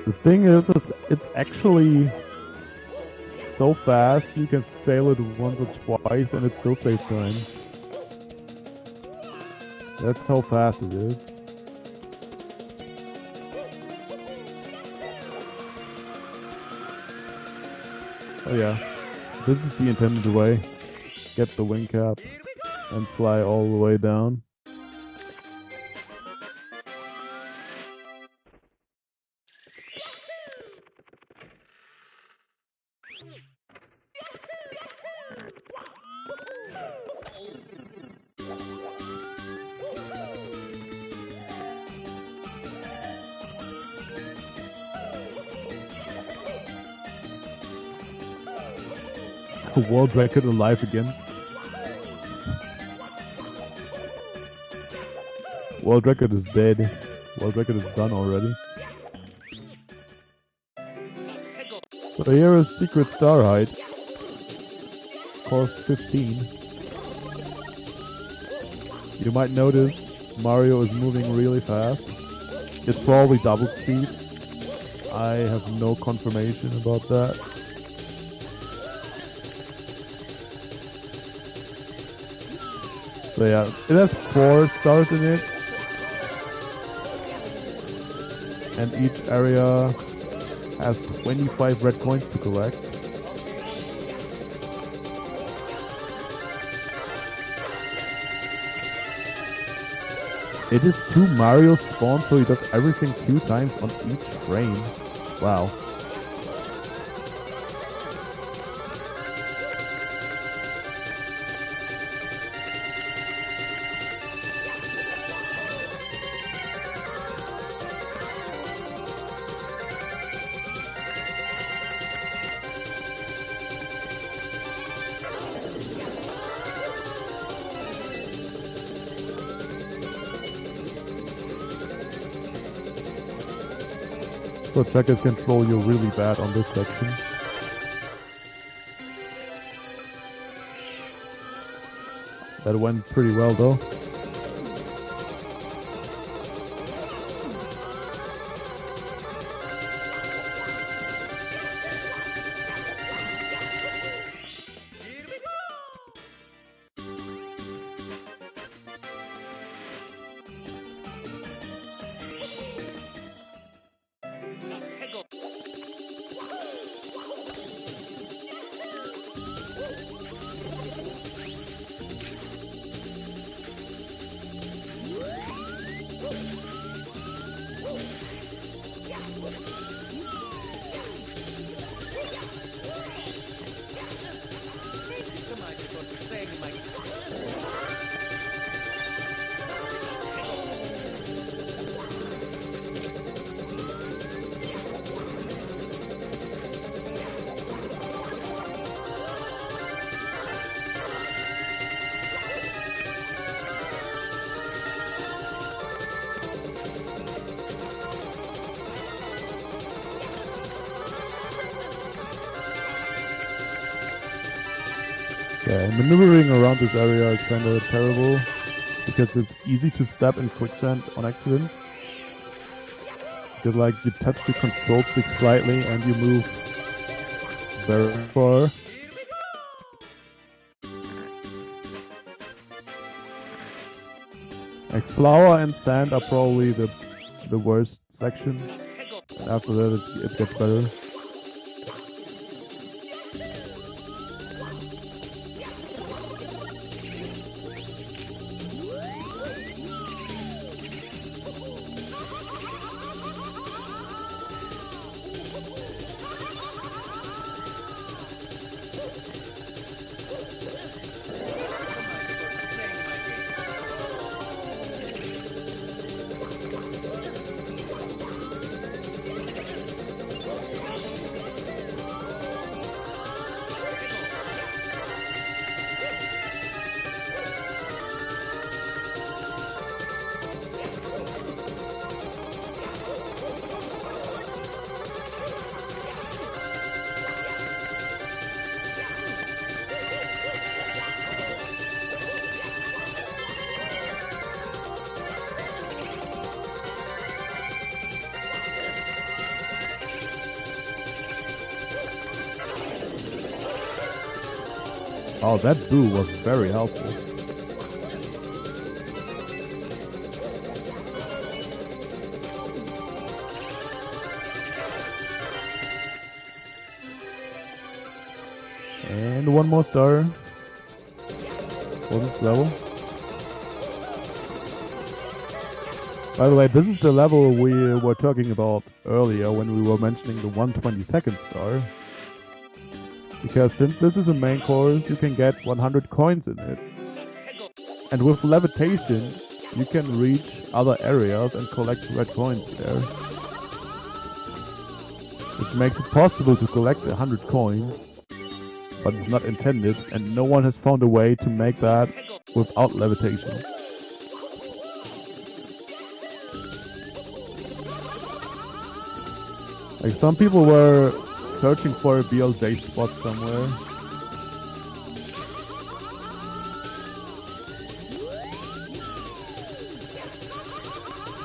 The thing is, it's actually so fast, you can fail it once or twice and it still saves time. That's how fast it is. Oh yeah, this is the intended way. Get the wing cap and fly all the way down. World record alive again. World record is dead. World record is done already. So here is Secret Star Height. Course 15. You might notice Mario is moving really fast. It's probably double speed. I have no confirmation about that. So yeah, it has 4 stars in it. And each area has 25 red coins to collect. It is 2 Mario spawns, so he does everything 2 times on each frame. Wow. So checkers control you really bad on this section. That went pretty well though. Okay, maneuvering around this area is kind of terrible because it's easy to step in quicksand on accident. Because like you touch the control stick slightly and you move very far. Like flour and sand are probably the worst section. And after that it gets better. Oh, that boo was very helpful. And one more star for this level. By the way, this is the level we were talking about earlier when we were mentioning the 122nd star. Because since this is a main course, you can get 100 coins in it. And with levitation, you can reach other areas and collect red coins there. Which makes it possible to collect 100 coins, but it's not intended, and no one has found a way to make that without levitation. Like some people were searching for a BLJ spot somewhere.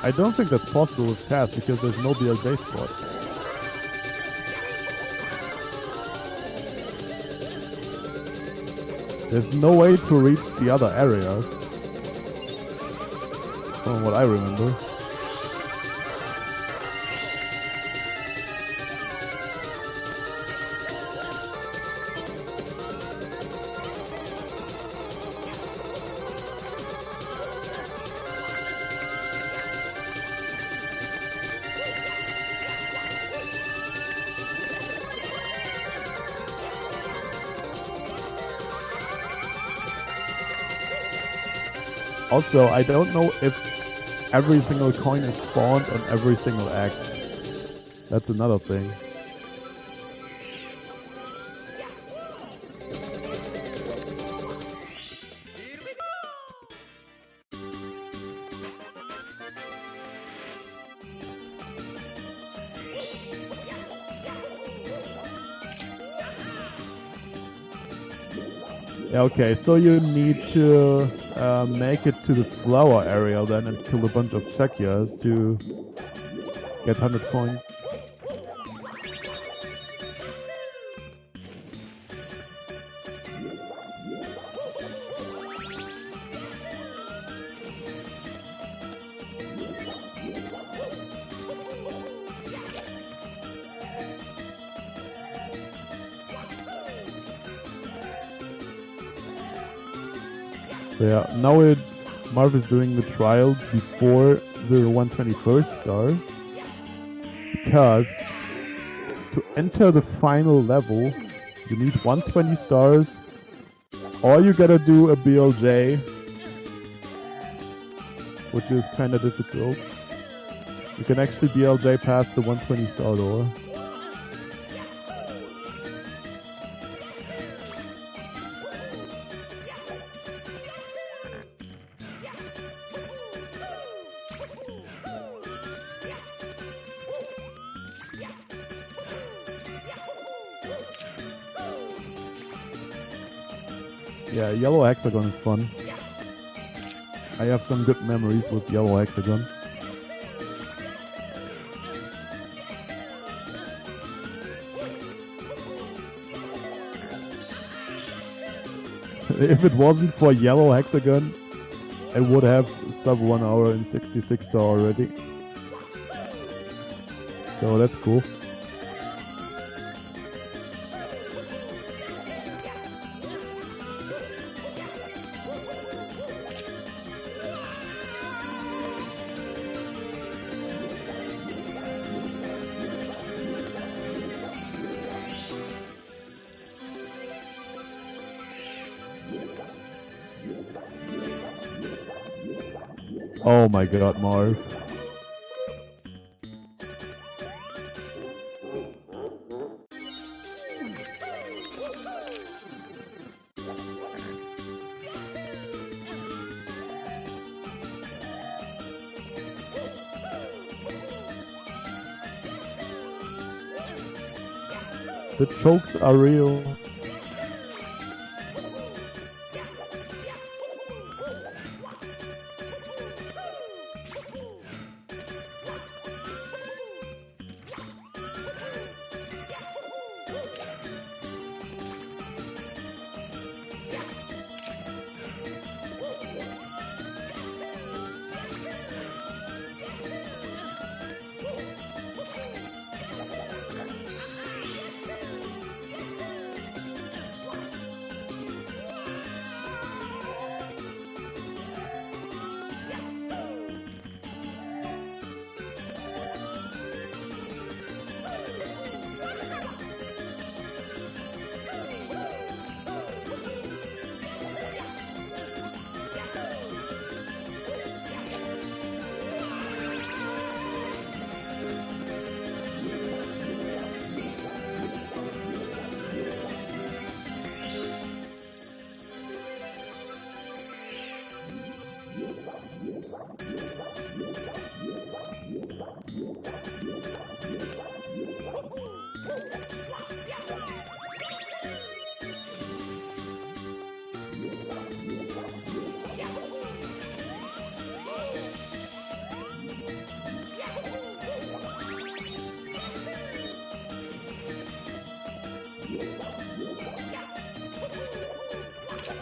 I don't think that's possible with TAS because there's no BLJ spot. There's no way to reach the other areas, from what I remember. Also, I don't know if every single coin is spawned on every single act. That's another thing. Yeah, okay, so you need to make it to the flower area then and kill a bunch of Chekias to get 100 coins. So yeah, now Marv is doing the trials before the 121st star, because to enter the final level you need 120 stars, or you gotta do a BLJ, which is kind of difficult. You can actually BLJ past the 120 star door. Yeah, Yellow Hexagon is fun. I have some good memories with Yellow Hexagon. If it wasn't for Yellow Hexagon, I would have sub 1 hour and 66 star already. So that's cool. Oh my god, Marv. The chokes are real.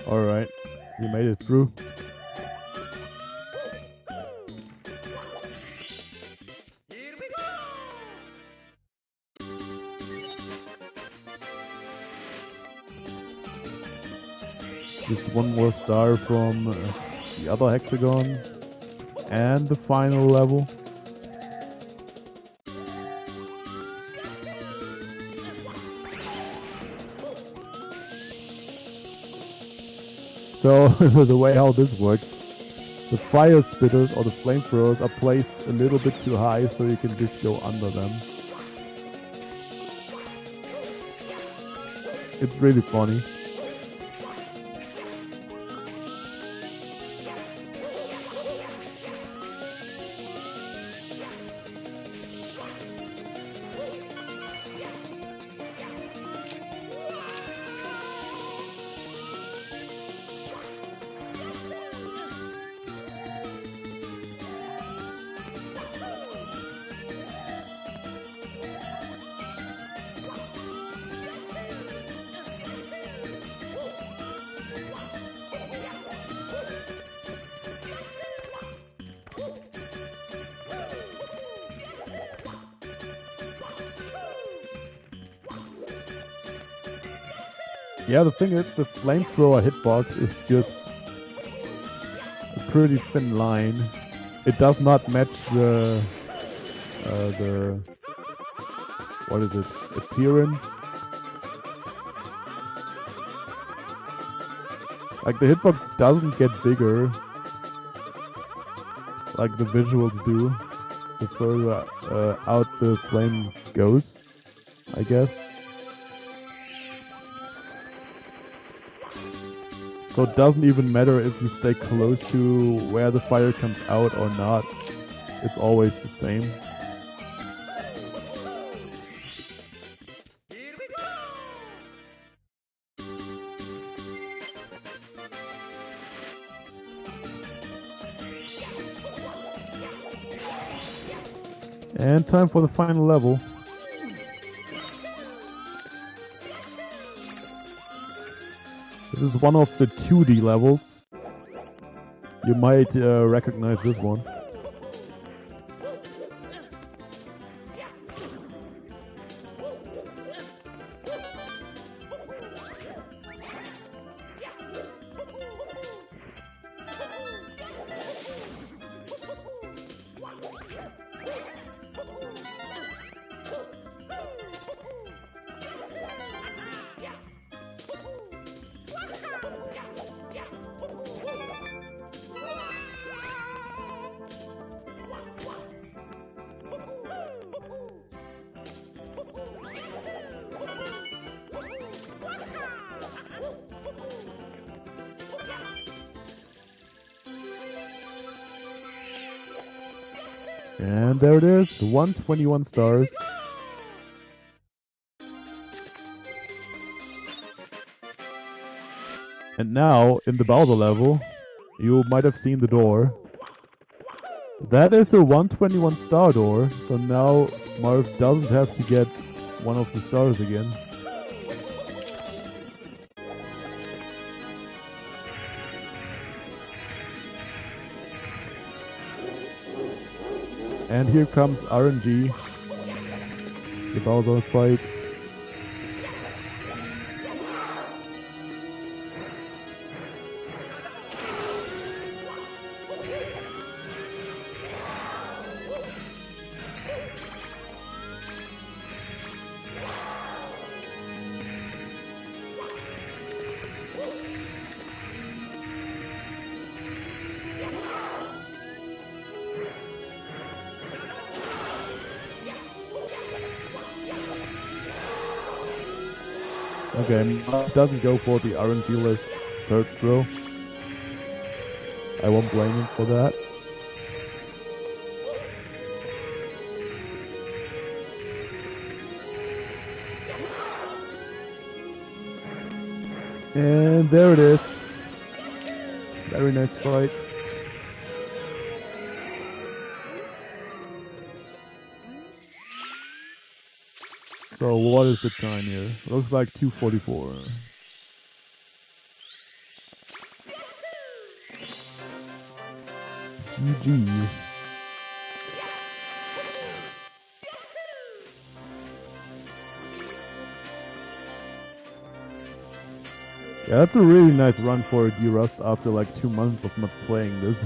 Alright, you made it through. Here we go! Just one more star from the other hexagons and the final level. So the way how this works, the fire spitters or the flamethrowers are placed a little bit too high so you can just go under them. It's really funny. Yeah, the thing is, the flamethrower hitbox is just a pretty thin line. It does not match the what is it, appearance. Like the hitbox doesn't get bigger like the visuals do the further out the flame goes, I guess. So it doesn't even matter if you stay close to where the fire comes out or not. It's always the same. Here we go! And time for the final level. This is one of the 2D levels. You might recognize this one. And there it is, 121 stars. And now, in the Bowser level, you might have seen the door. That is a 121 star door, so now Marv doesn't have to get one of the stars again. And here comes RNG, the Bowser fight. Okay, Marv doesn't go for the RNG-less third throw. I won't blame him for that. And there it is. Very nice fight. So what is the time here? Looks like 2:44. GG. Yeah, that's a really nice run for a D-Rust after like 2 months of not playing this.